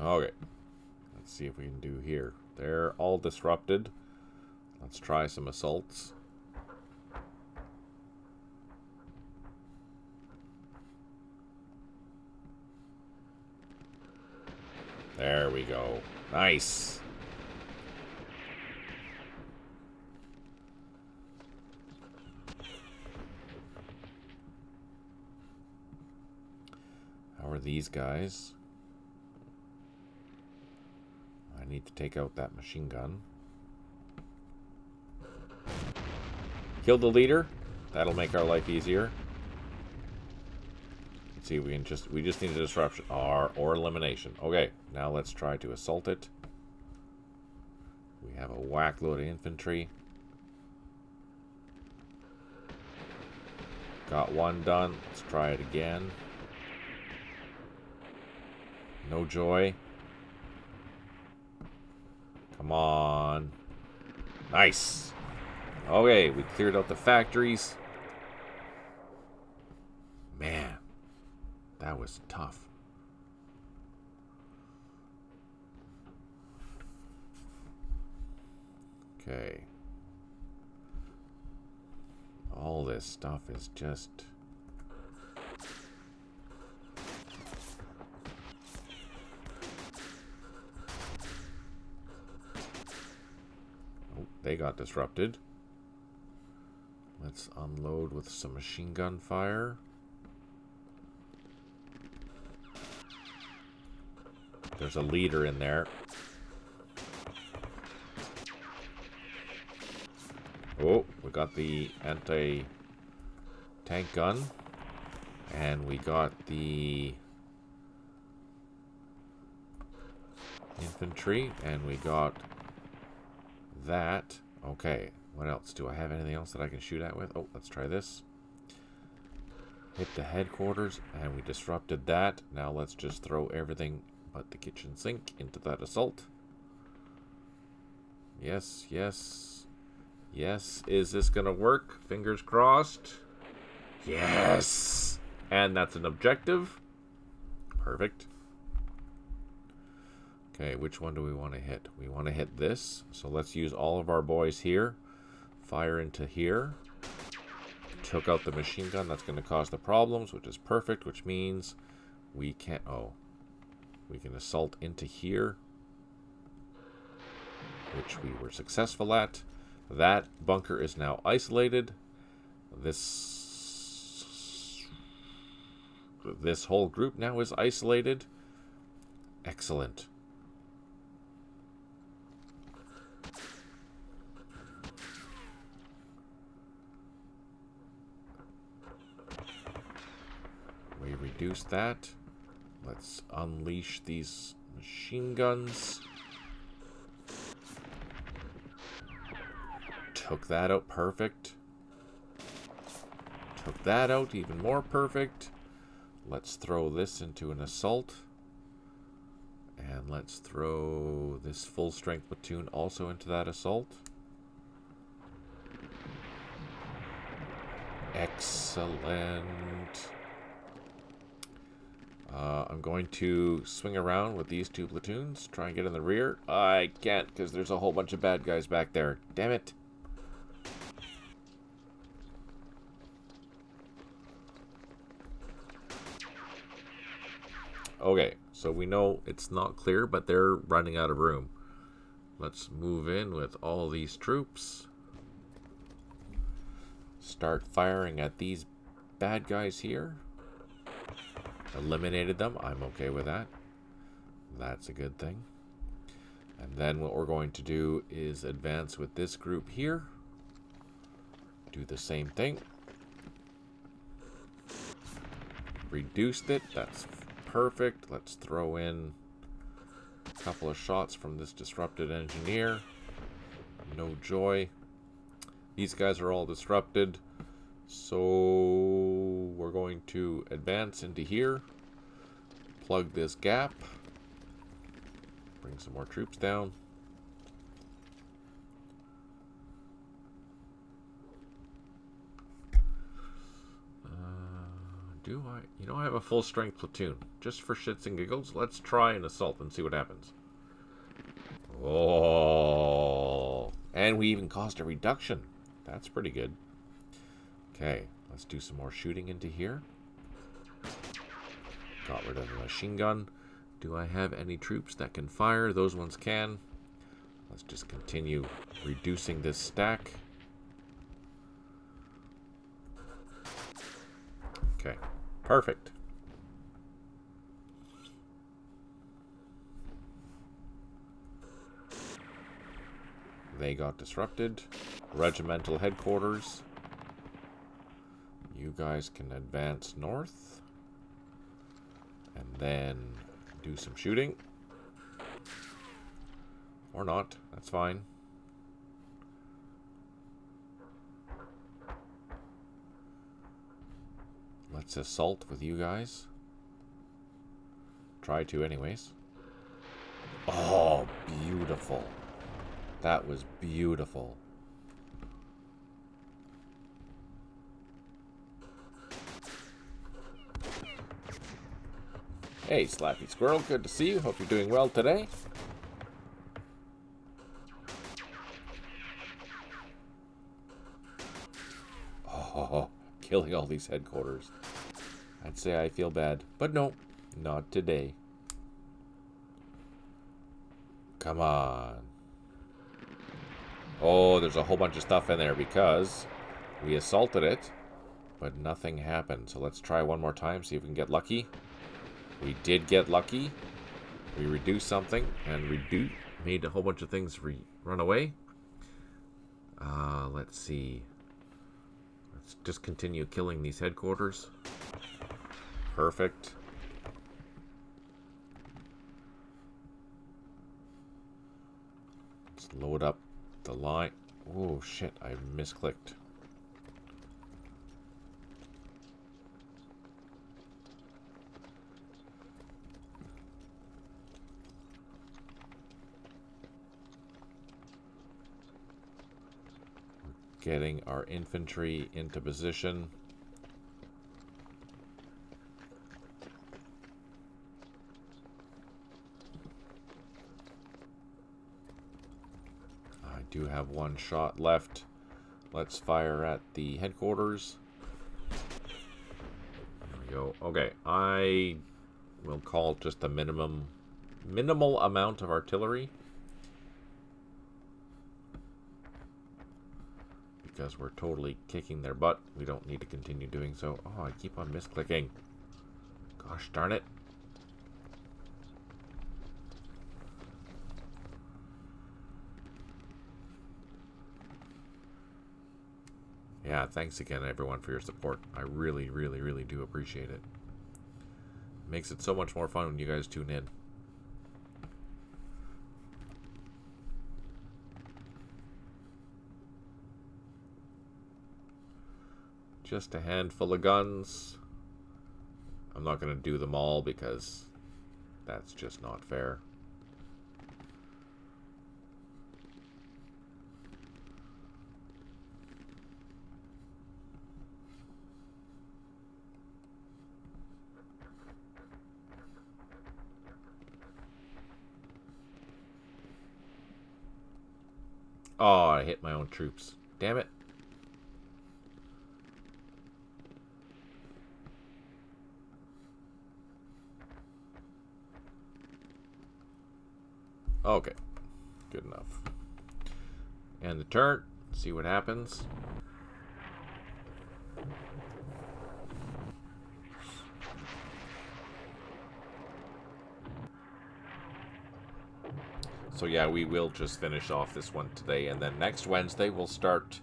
Okay, let's see if we can do here. They're all disrupted. Let's try some assaults. There we go. Nice. Or these guys. I need to take out that machine gun. Kill the leader. That'll make our life easier. Let's see if we can we just need a disruption or elimination. Okay, now let's try to assault it. We have a whack load of infantry. Got one done. Let's try it again. No joy. Come on. Nice. Okay, we cleared out the factories. Man, that was tough. Okay. All this stuff is just... Oh, they got disrupted. Let's unload with some machine gun fire. There's a leader in there. Oh, we got the anti-tank gun. And we got the infantry. And we got that. Okay, what else? Do I have anything else that I can shoot at with? Oh, let's try this. Hit the headquarters, and we disrupted that. Now let's just throw everything but the kitchen sink into that assault. Yes, yes. Yes, is this gonna work? Fingers crossed. Yes! And that's an objective. Perfect. Okay, which one do we want to hit? We want to hit this. So let's use all of our boys here. Fire into here. Took out the machine gun. That's going to cause the problems, which is perfect, which means we can't... Oh. We can assault into here, which we were successful at. That bunker is now isolated. This whole group now is isolated. Excellent. We reduce that. Let's unleash these machine guns. Took that out, perfect. Took that out, even more perfect. Let's throw this into an assault. And let's throw this full strength platoon also into that assault. Excellent. I'm going to swing around with these two platoons, try and get in the rear. I can't because there's a whole bunch of bad guys back there. Damn it. Okay, so we know it's not clear, but they're running out of room. Let's move in with all these troops. Start firing at these bad guys here. Eliminated them. I'm okay with that. That's a good thing. And then what we're going to do is advance with this group here. Do the same thing. Reduced it. That's perfect. Let's throw in a couple of shots from this disrupted engineer. No joy. These guys are all disrupted. So we're going to advance into here. Plug this gap. Bring some more troops down. Do I? You know, I have a full strength platoon. Just for shits and giggles, let's try an assault and see what happens. Oh, and we even caused a reduction. That's pretty good. Okay, let's do some more shooting into here. Got rid of the machine gun. Do I have any troops that can fire? Those ones can. Let's just continue reducing this stack. Okay, perfect. They got disrupted. Regimental headquarters. You guys can advance north. And then do some shooting. Or not. That's fine. Let's assault with you guys. Try to anyways. Oh, beautiful. That was beautiful. Hey, Slappy Squirrel, good to see you. Hope you're doing well today. Oh, killing all these headquarters. I'd say I feel bad, but no, not today. Come on. Oh, there's a whole bunch of stuff in there because we assaulted it, but nothing happened. So let's try one more time, see if we can get lucky. We did get lucky. We reduced something and made a whole bunch of things run away. Let's see. Let's just continue killing these headquarters. Perfect. Let's load up the line. Oh shit, I misclicked. Getting our infantry into position. I do have one shot left. Let's fire at the headquarters. There we go. Okay, I will call just a minimal amount of artillery. Because we're totally kicking their butt. We don't need to continue doing so. Oh, I keep on misclicking. Gosh darn it. Yeah, thanks again, everyone, for your support. I really, really, really do appreciate it. Makes it so much more fun when you guys tune in. Just a handful of guns. I'm not going to do them all because that's just not fair. Oh, I hit my own troops. Damn it. Okay, good enough. And the turn, see what happens. So yeah, we will just finish off this one today, and then next Wednesday we'll start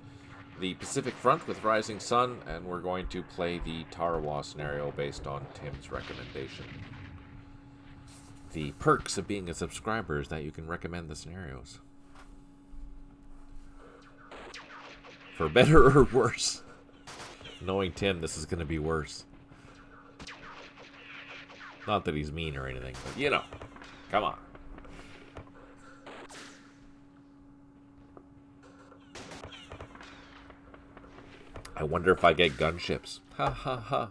the Pacific Front with Rising Sun, and we're going to play the Tarawa scenario based on Tim's recommendation. The perks of being a subscriber is that you can recommend the scenarios. For better or worse. Knowing Tim, this is going to be worse. Not that he's mean or anything, but you know. Come on. I wonder if I get gunships. Ha ha ha.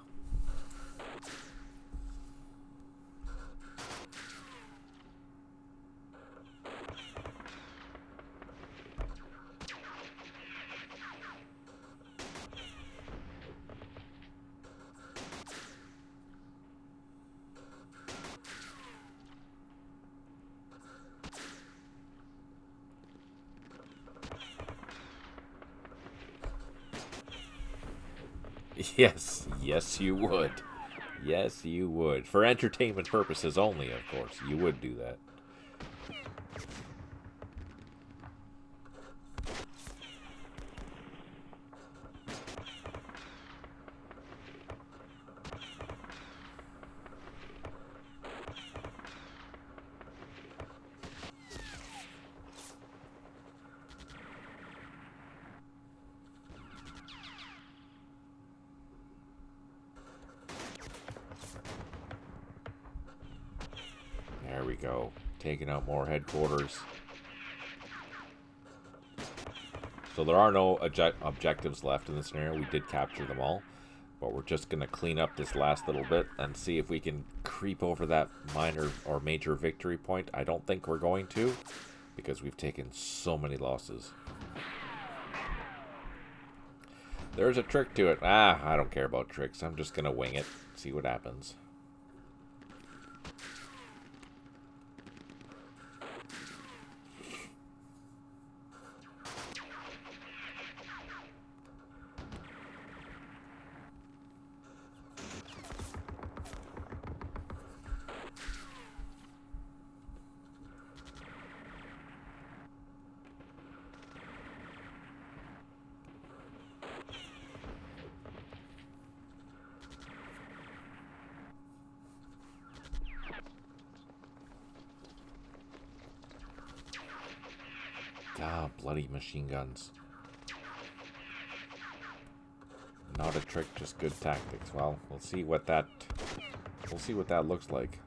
Yes, yes you would. Yes, you would. For entertainment purposes only, of course. You would do that. we go. Taking out more headquarters. So there are no objectives left in this scenario. We did capture them all. But we're just going to clean up this last little bit and see if we can creep over that minor or major victory point. I don't think we're going to, because we've taken so many losses. There's a trick to it. I don't care about tricks. I'm just going to wing it, see what happens. Ah, bloody machine guns. Not a trick, just good tactics. Well, we'll see what that looks like.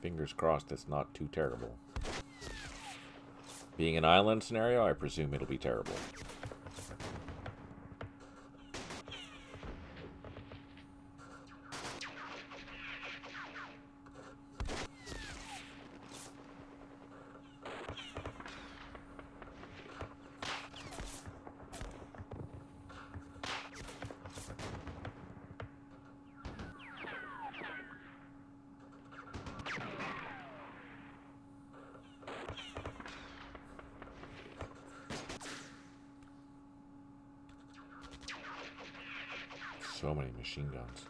Fingers crossed it's not too terrible. Being an island scenario, I presume it'll be terrible. So many machine guns.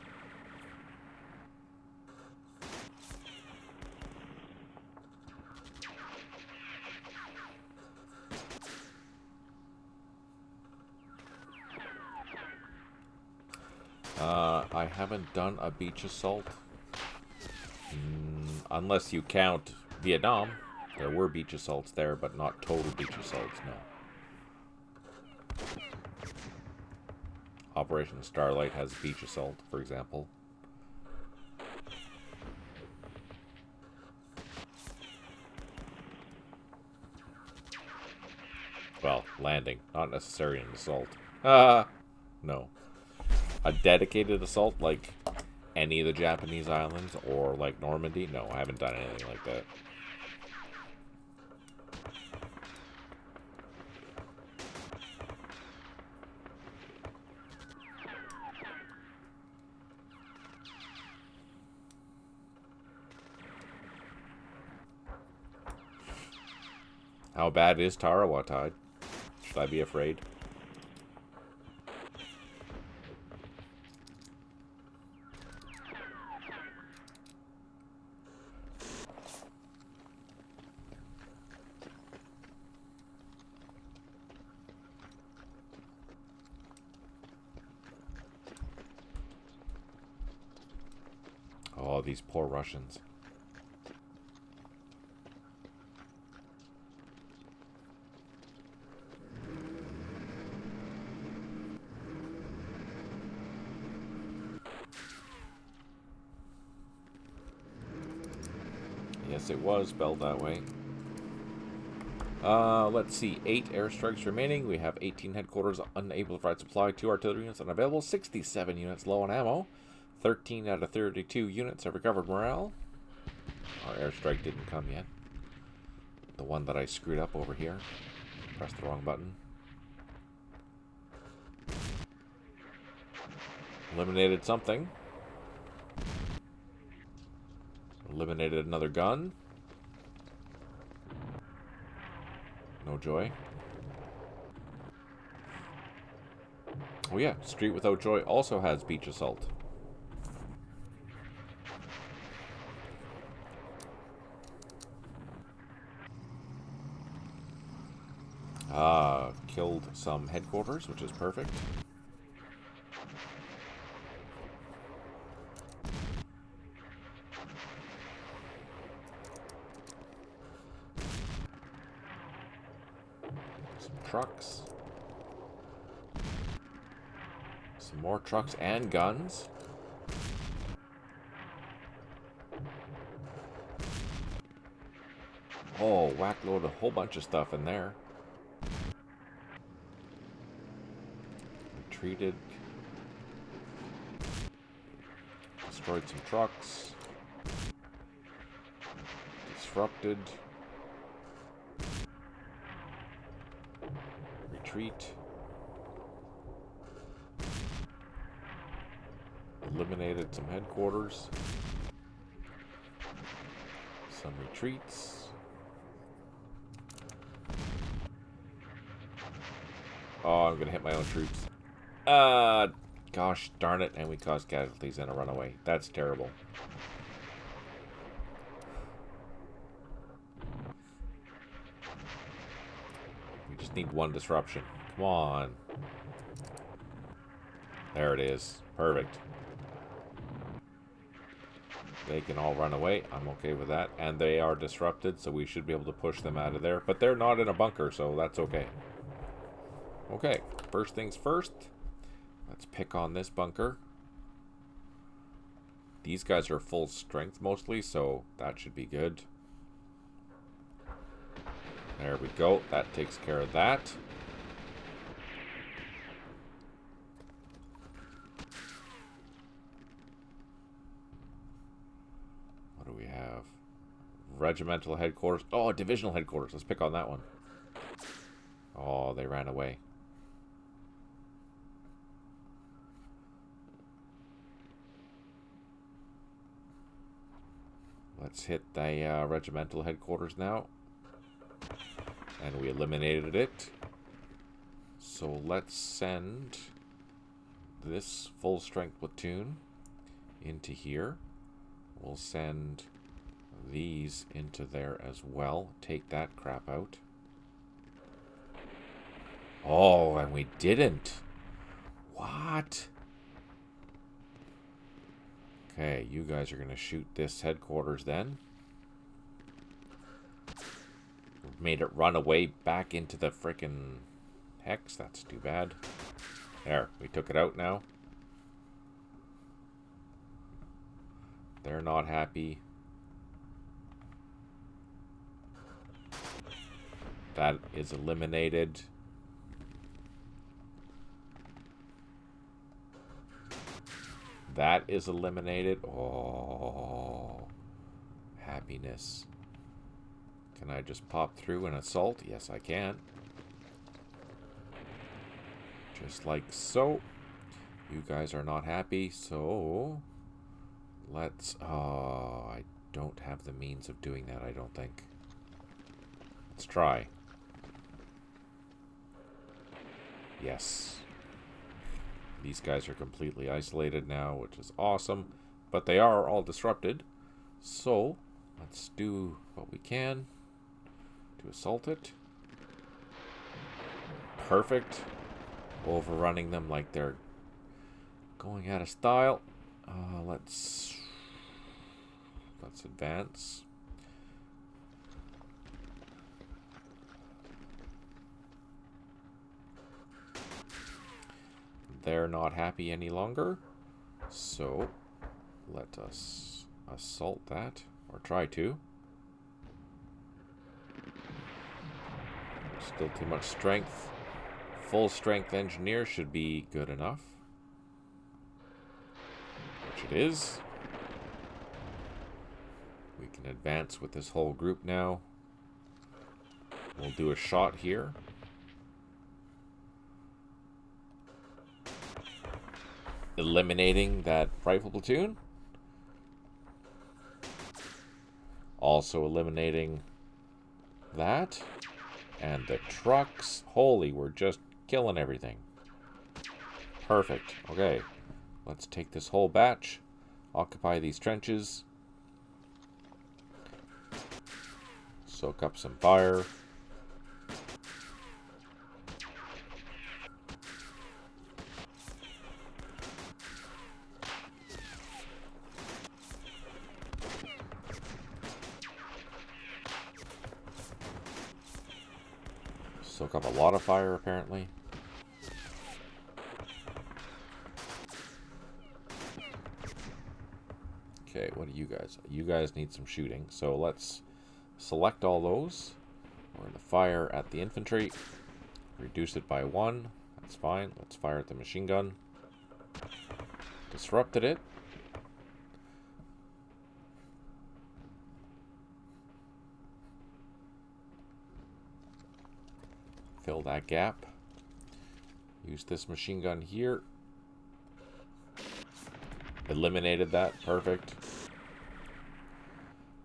I haven't done a beach assault. Unless you count Vietnam. There were beach assaults there, but not total beach assaults, no. Operation Starlight has beach assault, for example. Well, landing, not necessarily an assault. No. A dedicated assault like any of the Japanese islands or like Normandy? No, I haven't done anything like that. How bad is Tarawa Tide? Should I be afraid? Oh, these poor Russians. Yes, it was spelled that way. Let's see. 8 airstrikes remaining. We have 18 headquarters unable to provide supply. 2 artillery units unavailable. 67 units low on ammo. 13 out of 32 units have recovered morale. Our airstrike didn't come yet. The one that I screwed up over here. Pressed the wrong button. Eliminated something. Eliminated another gun. No joy. Oh yeah, Street Without Joy also has beach assault. Killed some headquarters, which is perfect. Some trucks. Some more trucks and guns. Oh, whack load a whole bunch of stuff in there. Retreated. Destroyed some trucks. Disrupted. Retreat. Eliminated some headquarters. Some retreats. Oh, I'm gonna hit my own troops. Gosh darn it, and we caused casualties and a runaway. That's terrible. We just need one disruption. Come on. There it is. Perfect. They can all run away. I'm okay with that. And they are disrupted, so we should be able to push them out of there. But they're not in a bunker, so that's okay. Okay, first things first. Let's pick on this bunker. These guys are full strength mostly, so that should be good. There we go. That takes care of that. What do we have? Regimental headquarters. Oh, divisional headquarters. Let's pick on that one. Oh, they ran away. Let's hit the regimental headquarters now. And we eliminated it. So let's send this full strength platoon into here. We'll send these into there as well. Take that crap out. Oh, and we didn't. What? Okay, you guys are going to shoot this headquarters then. Made it run away back into the frickin' hex. That's too bad. There, we took it out now. They're not happy. That is eliminated. That is eliminated. Oh, happiness. Can I just pop through and assault? Yes, I can. Just like so. You guys are not happy, so let's... Oh, I don't have the means of doing that, I don't think. Let's try. Yes. These guys are completely isolated now, which is awesome. But they are all disrupted. So, let's do what we can to assault it. Perfect. Overrunning them like they're going out of style. Let's advance. They're not happy any longer, so let us assault that, or try to. Still too much strength. Full strength engineer should be good enough, which it is. We can advance with this whole group now. We'll do a shot here. Eliminating that rifle platoon. Also eliminating that. And the trucks. Holy, we're just killing everything. Perfect. Okay. Let's take this whole batch. Occupy these trenches. Soak up some fire. Soak up a lot of fire, apparently. Okay, what do you guys? You guys need some shooting, so let's select all those. We're going to fire at the infantry. Reduce it by 1. That's fine. Let's fire at the machine gun. Disrupted it. Fill that gap. Use this machine gun here. Eliminated that. Perfect.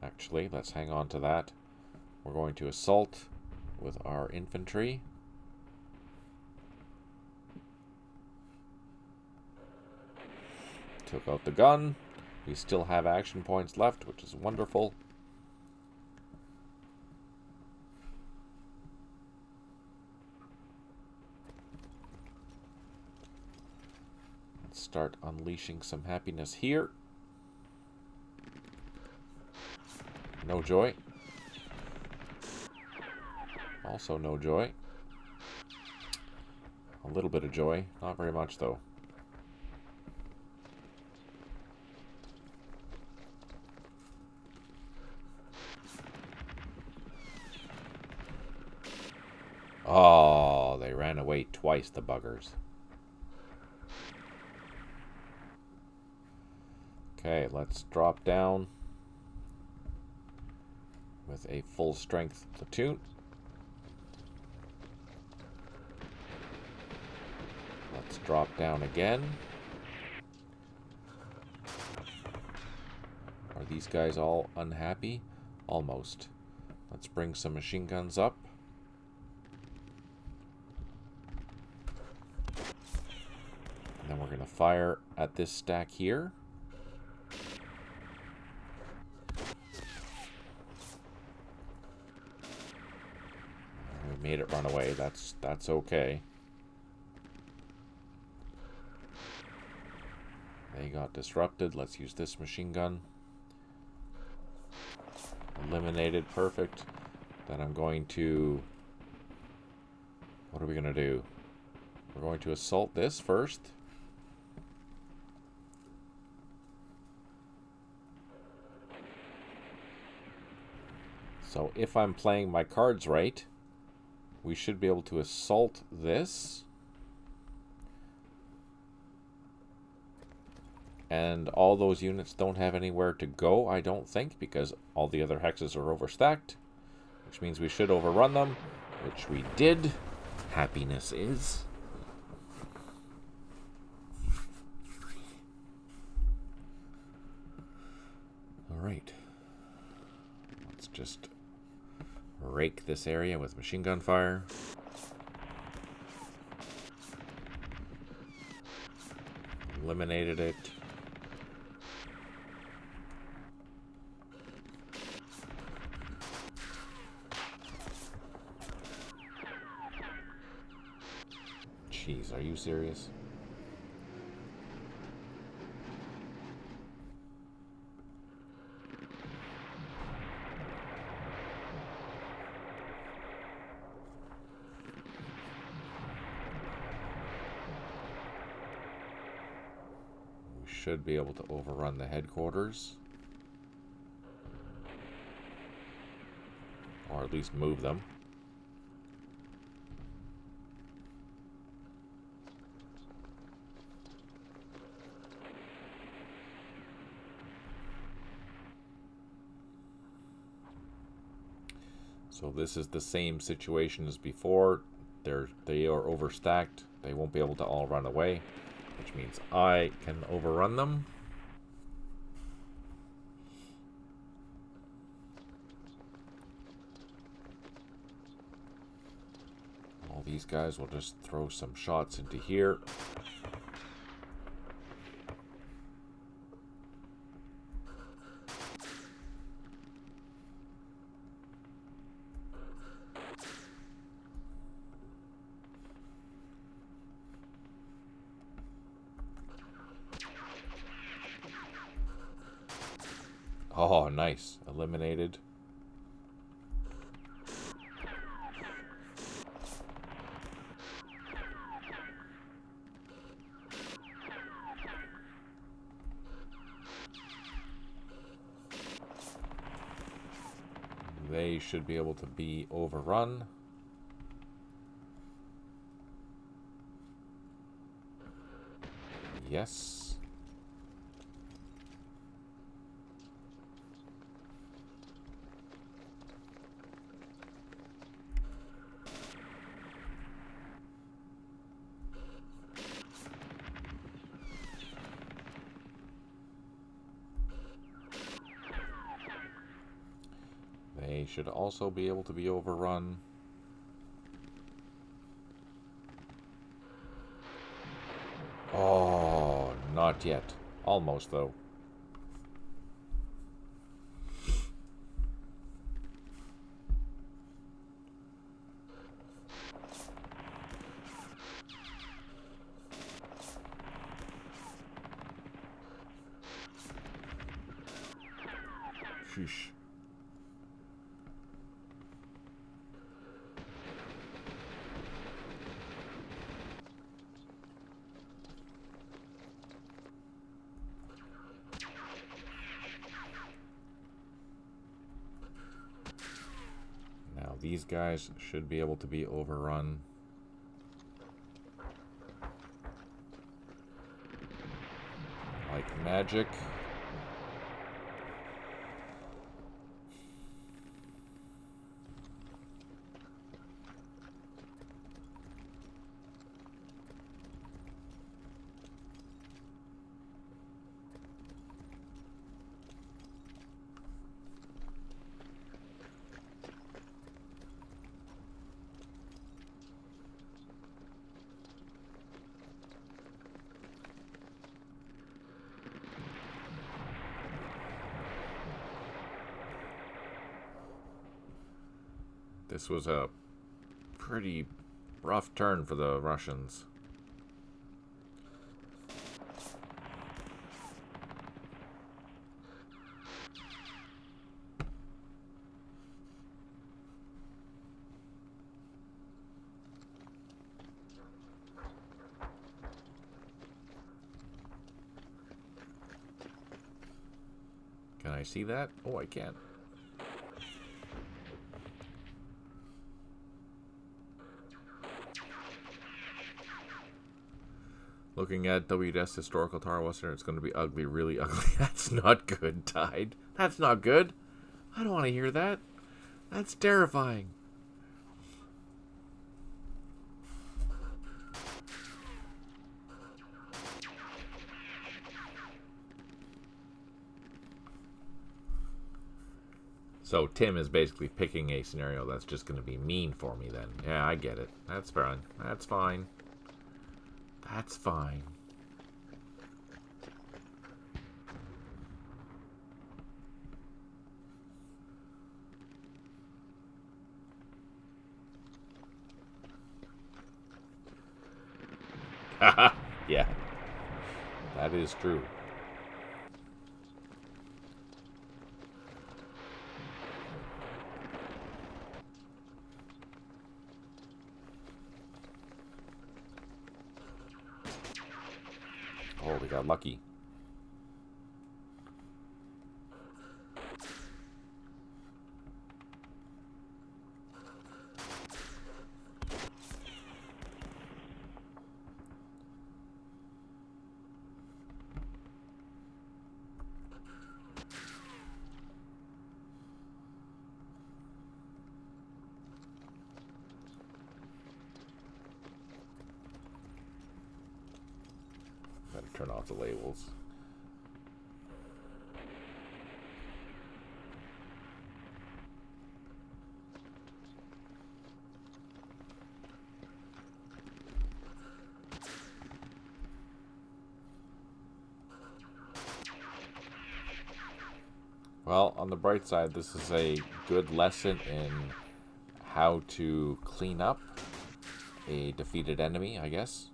Actually, let's hang on to that. We're going to assault with our infantry. Took out the gun. We still have action points left, which is wonderful. Let's start unleashing some happiness here. No joy. Also no joy. A little bit of joy. Not very much, though. Oh, they ran away twice, the buggers. Okay, let's drop down with a full strength platoon. Let's drop down again. Are these guys all unhappy? Almost. Let's bring some machine guns up. And then we're going to fire at this stack here. We made it run away. That's okay. They got disrupted. Let's use this machine gun. Eliminated. Perfect. Then I'm going to... What are we going to do? We're going to assault this first. So if I'm playing my cards right, we should be able to assault this. And all those units don't have anywhere to go, I don't think, because all the other hexes are overstacked, which means we should overrun them, which we did. Happiness is. All right. Let's just rake this area with machine gun fire. Eliminated it. Jeez, are you serious? We should be able to overrun the headquarters. Or at least move them. So this is the same situation as before. They are overstacked. They won't be able to all run away, which means I can overrun them. All these guys will just throw some shots into here. Oh, nice. Eliminated. They should be able to be overrun. Yes. They should also be able to be overrun. Oh, not yet. Almost, though. Sheesh. Now these guys should be able to be overrun. Like magic. This was a pretty rough turn for the Russians. Can I see that? Oh, I can. Looking at WDS Historical Tower Western, it's going to be ugly, really ugly. That's not good, Tide. That's not good. I don't want to hear that. That's terrifying. So Tim is basically picking a scenario that's just going to be mean for me then. Yeah, I get it. That's fine. That's fine. That's fine. Haha, yeah. That is true. Oh, we got lucky. Better turn off the labels. Well, on the bright side, this is a good lesson in how to clean up a defeated enemy, I guess.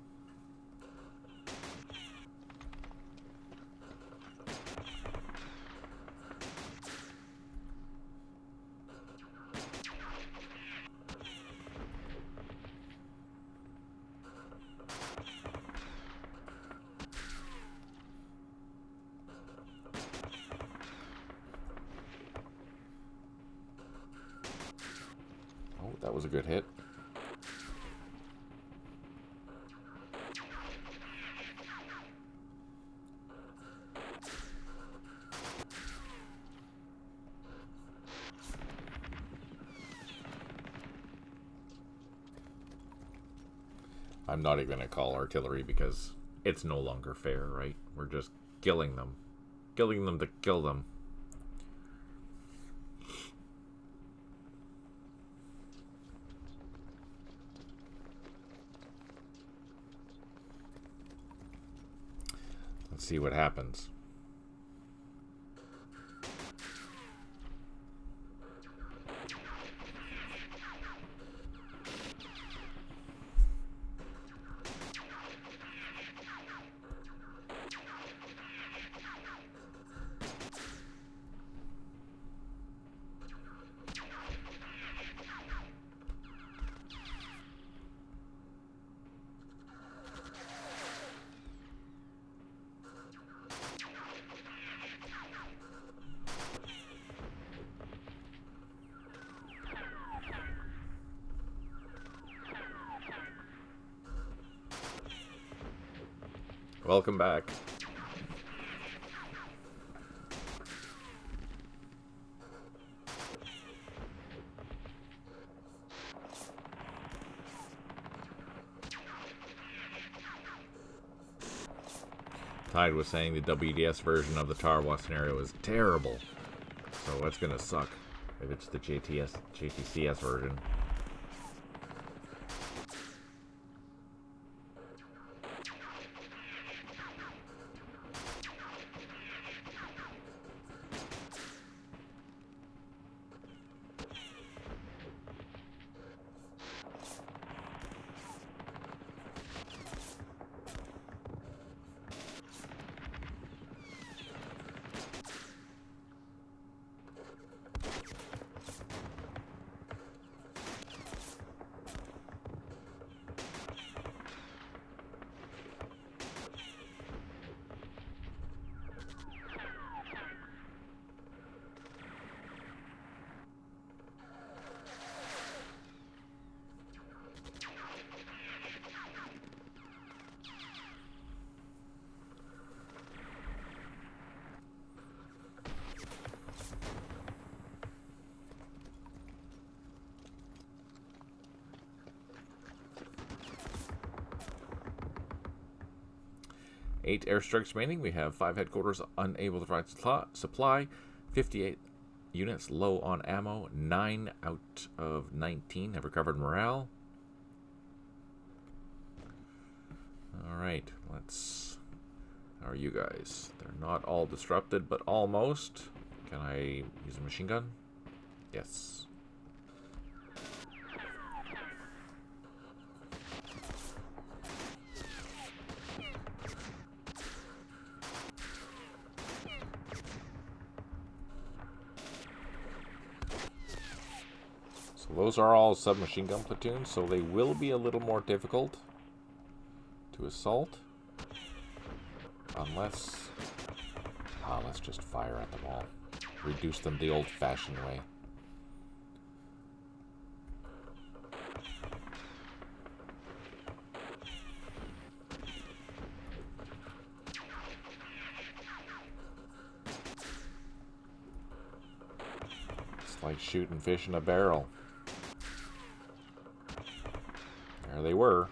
That was a good hit. I'm not even going to call artillery because it's no longer fair, right? We're just killing them. Killing them to kill them. Let's see what happens. Welcome back. Tide was saying the WDS version of the Tarwa scenario is terrible. So that's gonna suck if it's the JTCS version. Eight airstrikes remaining. We have 5 headquarters unable to provide supply. 58 units low on ammo. 9 out of 19 have recovered morale. Alright, let's... How are you guys? They're not all disrupted, but almost. Can I use a machine gun? Yes. So those are all submachine gun platoons, so they will be a little more difficult to assault. Unless... let's just fire at them all. Reduce them the old-fashioned way. It's like shooting fish in a barrel. There they were.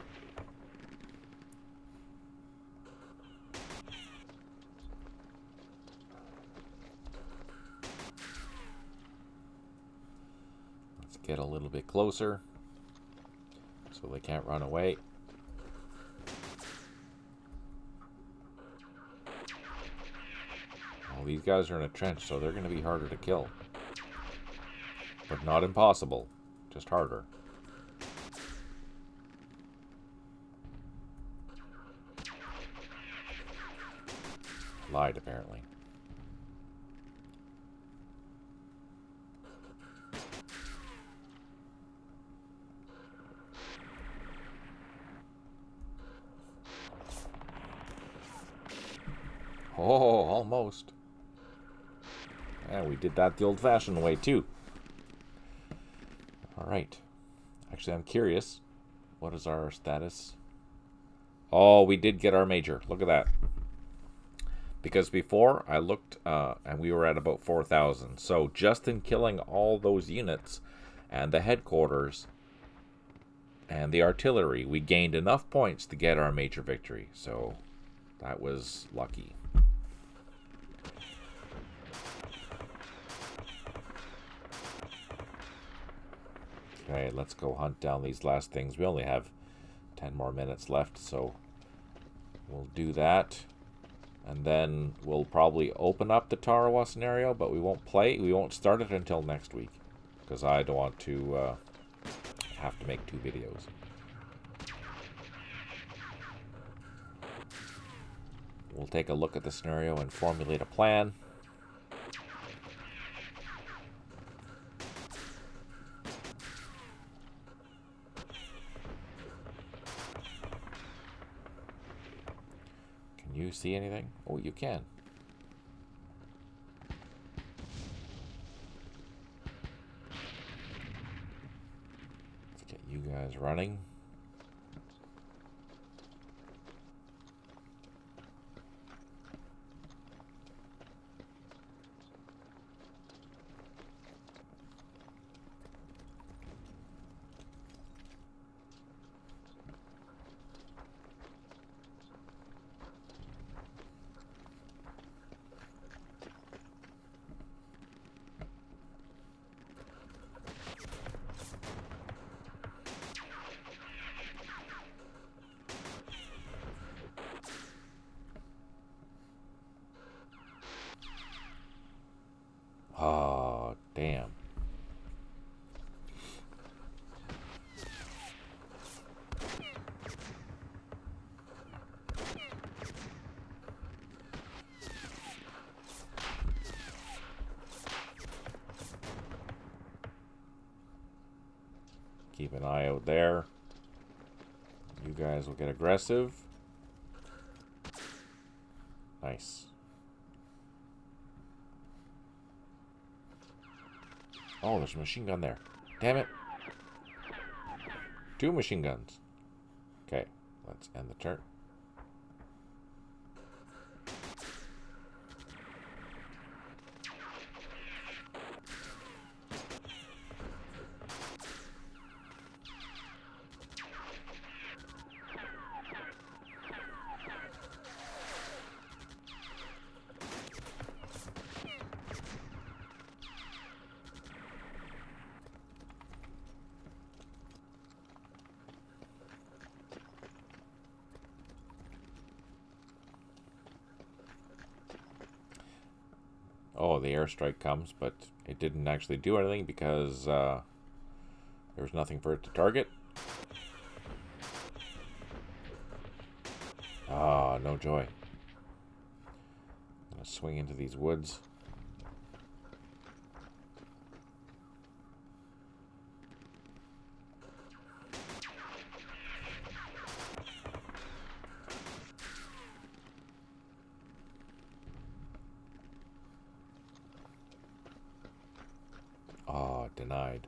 Let's get a little bit closer so they can't run away. Well, these guys are in a trench, so they're going to be harder to kill. But not impossible, just harder. Lied, apparently. Oh, almost. And we did that the old-fashioned way, too. All right. Actually, I'm curious. What is our status? Oh, we did get our major. Look at that. Because before I looked, and we were at about 4,000. So just in killing all those units and the headquarters and the artillery, we gained enough points to get our major victory. So that was lucky. Okay, let's go hunt down these last things. We only have 10 more minutes left, so we'll do that. And then we'll probably open up the Tarawa scenario, but we won't start it until next week. Because I don't want to have to make 2 videos. We'll take a look at the scenario and formulate a plan. Can you see anything? Oh, you can. Let's get you guys running. Oh, damn. Keep an eye out there. You guys will get aggressive. Nice. Oh, there's a machine gun there. Damn it. 2 machine guns. Okay, let's end the turn. Oh, the airstrike comes, but it didn't actually do anything because there was nothing for it to target. Ah, no joy. I'm gonna swing into these woods. Ah, denied.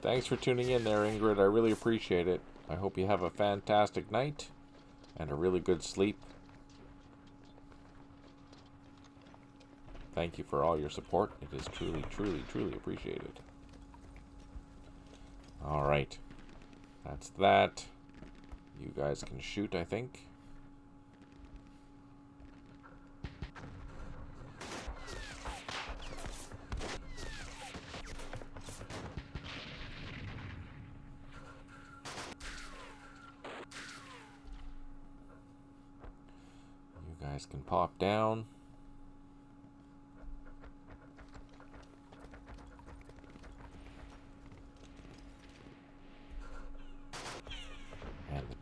Thanks for tuning in there, Ingrid. I really appreciate it. I hope you have a fantastic night and a really good sleep. Thank you for all your support. It is truly, truly, truly appreciated. Alright. That's that. You guys can shoot, I think. You guys can pop down.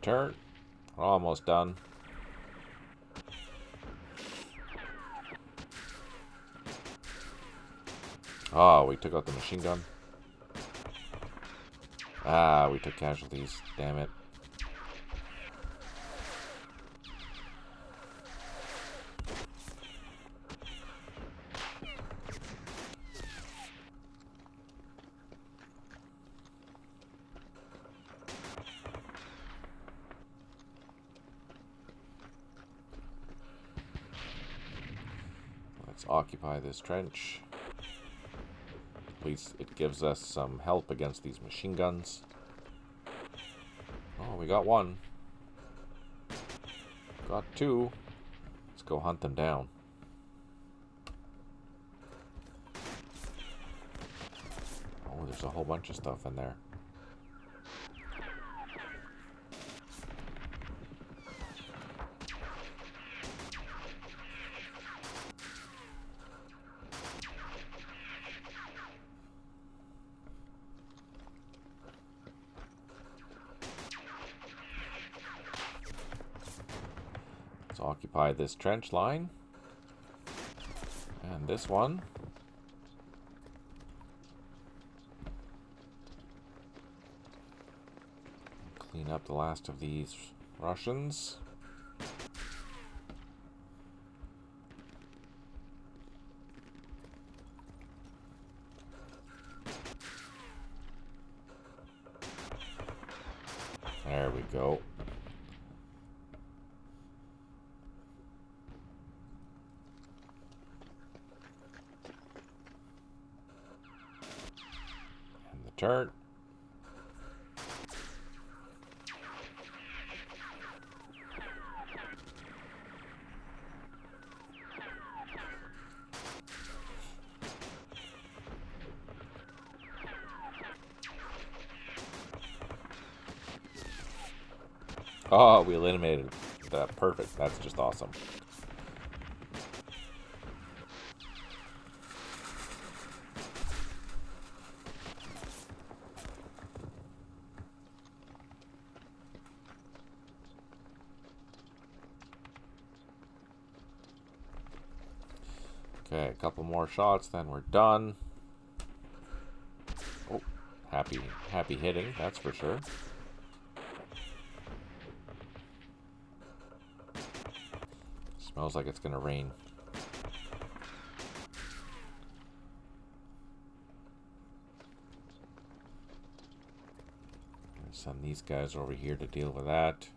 turn. We're almost done. Oh, we took out the machine gun. Ah, we took casualties. Damn it. Let's occupy this trench. At least it gives us some help against these machine guns. Oh, we got one. Got two. Let's go hunt them down. Oh, there's a whole bunch of stuff in there. Let's occupy this trench line. And this one. Clean up the last of these Russians. There we go. And the turret. Oh, we eliminated that. Perfect. That's just awesome. Okay, a couple more shots, then we're done. Oh, happy hitting, that's for sure. Smells like it's gonna rain. Send these guys over here to deal with that.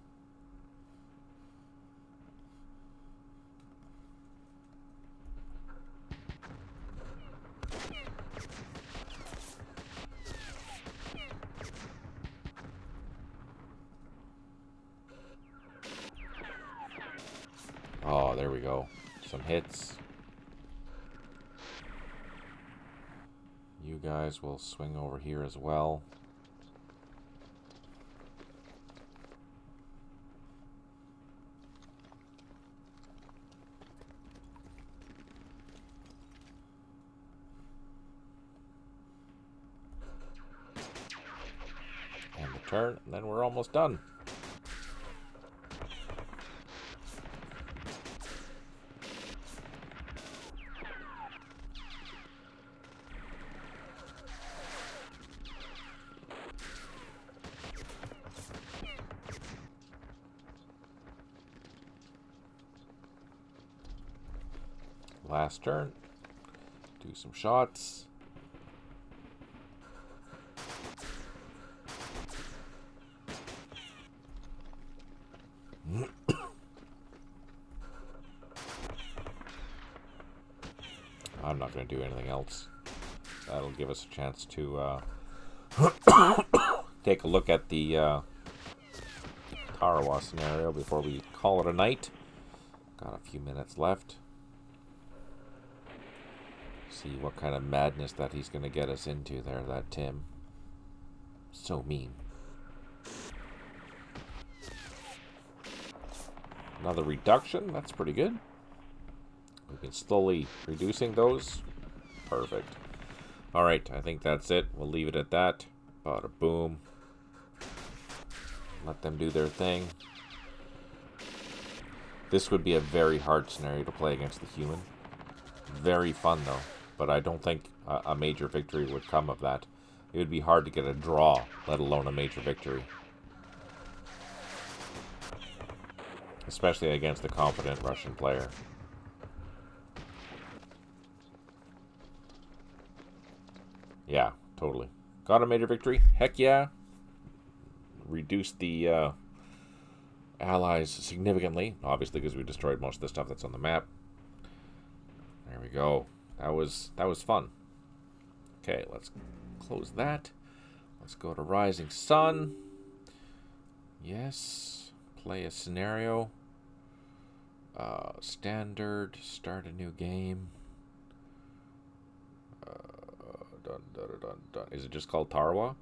Oh, there we go. Some hits. You guys will swing over here as well. And the turn, and then we're almost done. Last turn. Do some shots. I'm not going to do anything else. That'll give us a chance to take a look at the Tarawa scenario before we call it a night. Got a few minutes left. See what kind of madness that he's going to get us into there, that Tim. So mean. Another reduction, that's pretty good. We've been slowly reducing those. Perfect. Alright, I think that's it. We'll leave it at that. Bada boom. Let them do their thing. This would be a very hard scenario to play against the human. Very fun, though. But I don't think a major victory would come of that. It would be hard to get a draw, let alone a major victory. Especially against a competent Russian player. Yeah, totally. Got a major victory? Heck yeah. Reduced the allies significantly, obviously because we destroyed most of the stuff that's on the map. There we go. That was fun. Okay, let's close that. Let's go to Rising Sun. Yes. Play a scenario. Standard. Start a new game. Dun, dun, dun, dun. Is it just called Tarawa?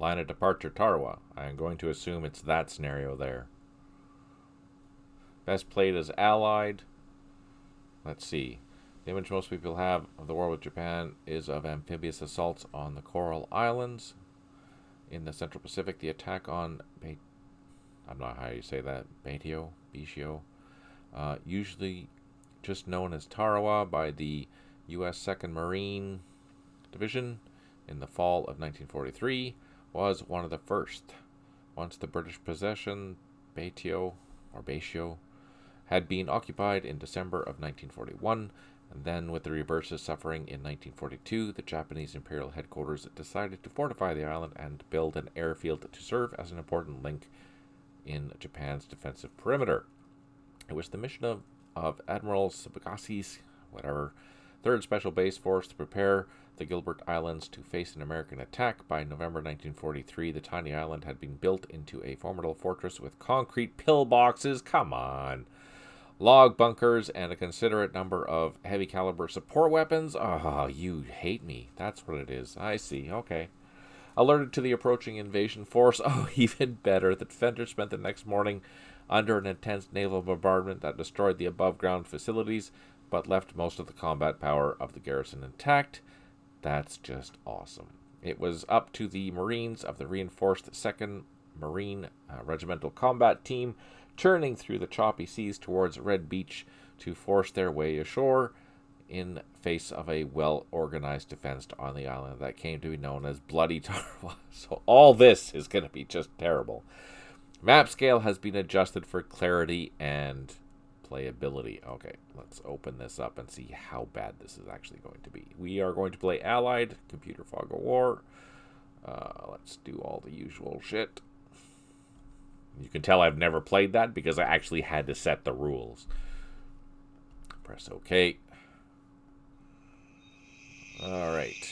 Line of departure, Tarawa. I am going to assume it's that scenario there. Best played as Allied. Let's see. The image most people have of the war with Japan is of amphibious assaults on the Coral Islands. In the Central Pacific, the attack on... I'm not how you say that. Betio? Usually just known as Tarawa by the U.S. 2nd Marine Division in the fall of 1943. Was one of the first. Once the British possession, Betio had been occupied in December of 1941, and then with the reverses suffering in 1942, the Japanese Imperial headquarters decided to fortify the island and build an airfield to serve as an important link in Japan's defensive perimeter. It was the mission of Admiral Subagasi's, 3rd Special Base Force to prepare the Gilbert Islands to face an American attack. By November 1943, the tiny island had been built into a formidable fortress with concrete pillboxes, come on, log bunkers, and a considerate number of heavy caliber support weapons. Oh, you hate me. That's what it is. I see. Okay. Alerted to the approaching invasion force. Oh, even better. The defenders spent the next morning under an intense naval bombardment that destroyed the above-ground facilities, but left most of the combat power of the garrison intact. That's just awesome. It was up to the Marines of the reinforced 2nd Marine Regimental Combat Team churning through the choppy seas towards Red Beach to force their way ashore in face of a well-organized defense on the island that came to be known as Bloody Tarawa. So all this is going to be just terrible. Map scale has been adjusted for clarity and playability. Okay, let's open this up and see how bad this is actually going to be. We are going to play Allied, Computer Fog of War. Let's do all the usual shit. You can tell I've never played that because I actually had to set the rules. Press OK. Alright.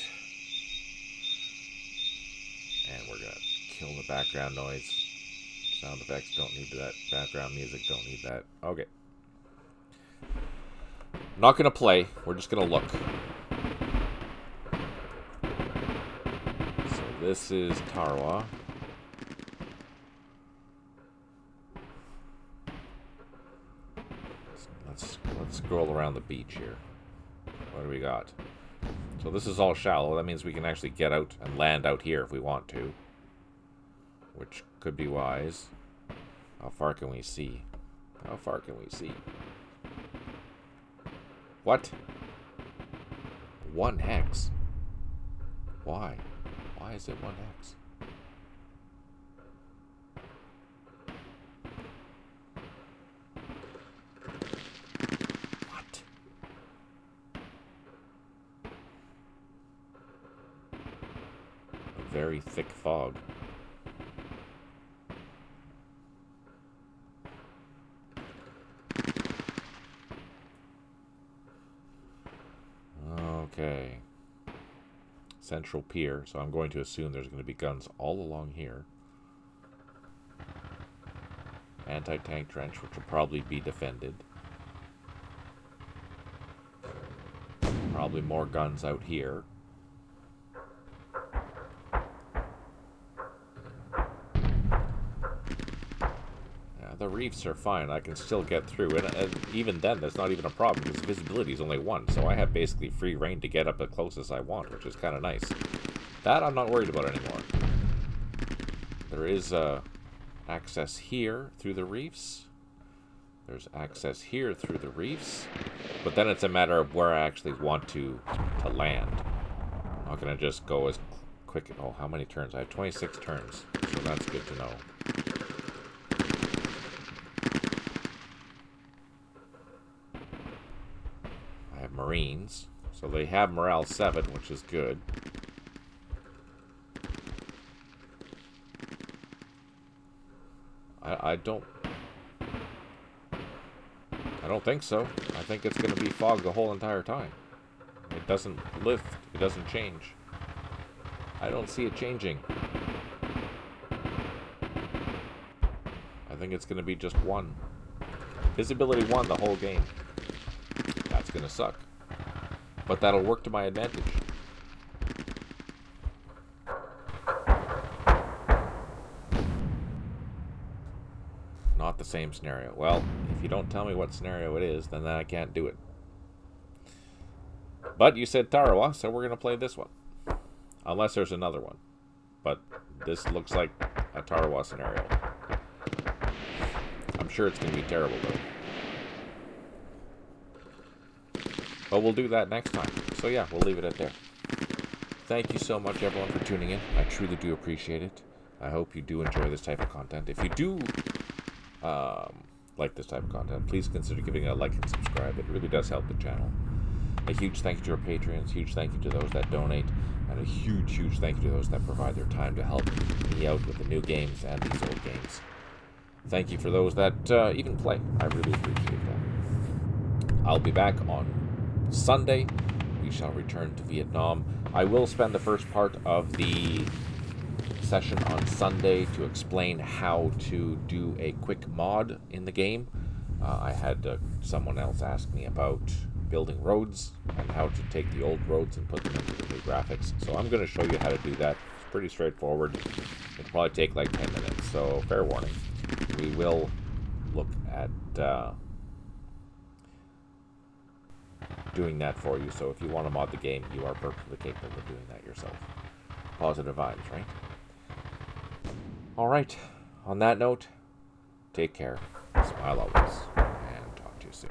And we're going to kill the background noise. Sound effects don't need that. Background music don't need that. Okay. Not going to play. We're just going to look. So this is Tarawa. Let's scroll around the beach here. What do we got? So this is all shallow. That means we can actually get out and land out here if we want to. Which could be wise. How far can we see? How far can we see? What? 1x? Why? Why is it 1x? What? A very thick fog. Okay. Central pier, so I'm going to assume there's going to be guns all along here. Anti-tank trench, which will probably be defended. Probably more guns out here. The reefs are fine. I can still get through. And even then, that's not even a problem because visibility is only 1. So I have basically free reign to get up as close as I want, which is kind of nice. That I'm not worried about anymore. There is access here through the reefs. There's access here through the reefs. But then it's a matter of where I actually want to land. I'm not going to just go as quick. Oh, how many turns? I have 26 turns. So that's good to know. I have Marines. So they have morale 7, which is good. I don't think so. I think it's going to be fog the whole entire time. It doesn't lift. It doesn't change. I don't see it changing. I think it's going to be just 1. Visibility 1 the whole game. That's going to suck. But that'll work to my advantage. Not the same scenario. Well, if you don't tell me what scenario it is, then I can't do it. But you said Tarawa, so we're going to play this one. Unless there's another one. But this looks like a Tarawa scenario. I'm sure it's going to be terrible, though. But we'll do that next time. So yeah, we'll leave it at there. Thank you so much, everyone, for tuning in. I truly do appreciate it. I hope you do enjoy this type of content. If you do like this type of content, please consider giving it a like and subscribe. It really does help the channel. A huge thank you to our Patreons, huge thank you to those that donate, and a huge thank you to those that provide their time to help me out with the new games and these old games. Thank you for those that even play. I really appreciate that. I'll be back on Sunday. We shall return to Vietnam. I will spend the first part of the session on Sunday to explain how to do a quick mod in the game. I had someone else ask me about building roads and how to take the old roads and put them into the new graphics. So I'm going to show you how to do that. It's pretty straightforward. It'll probably take like 10 minutes, so fair warning. We will look at doing that for you. So if you want to mod the game, you are perfectly capable of doing that yourself. Positive vibes, right? All right. On that note, take care. Smile always. And talk to you soon.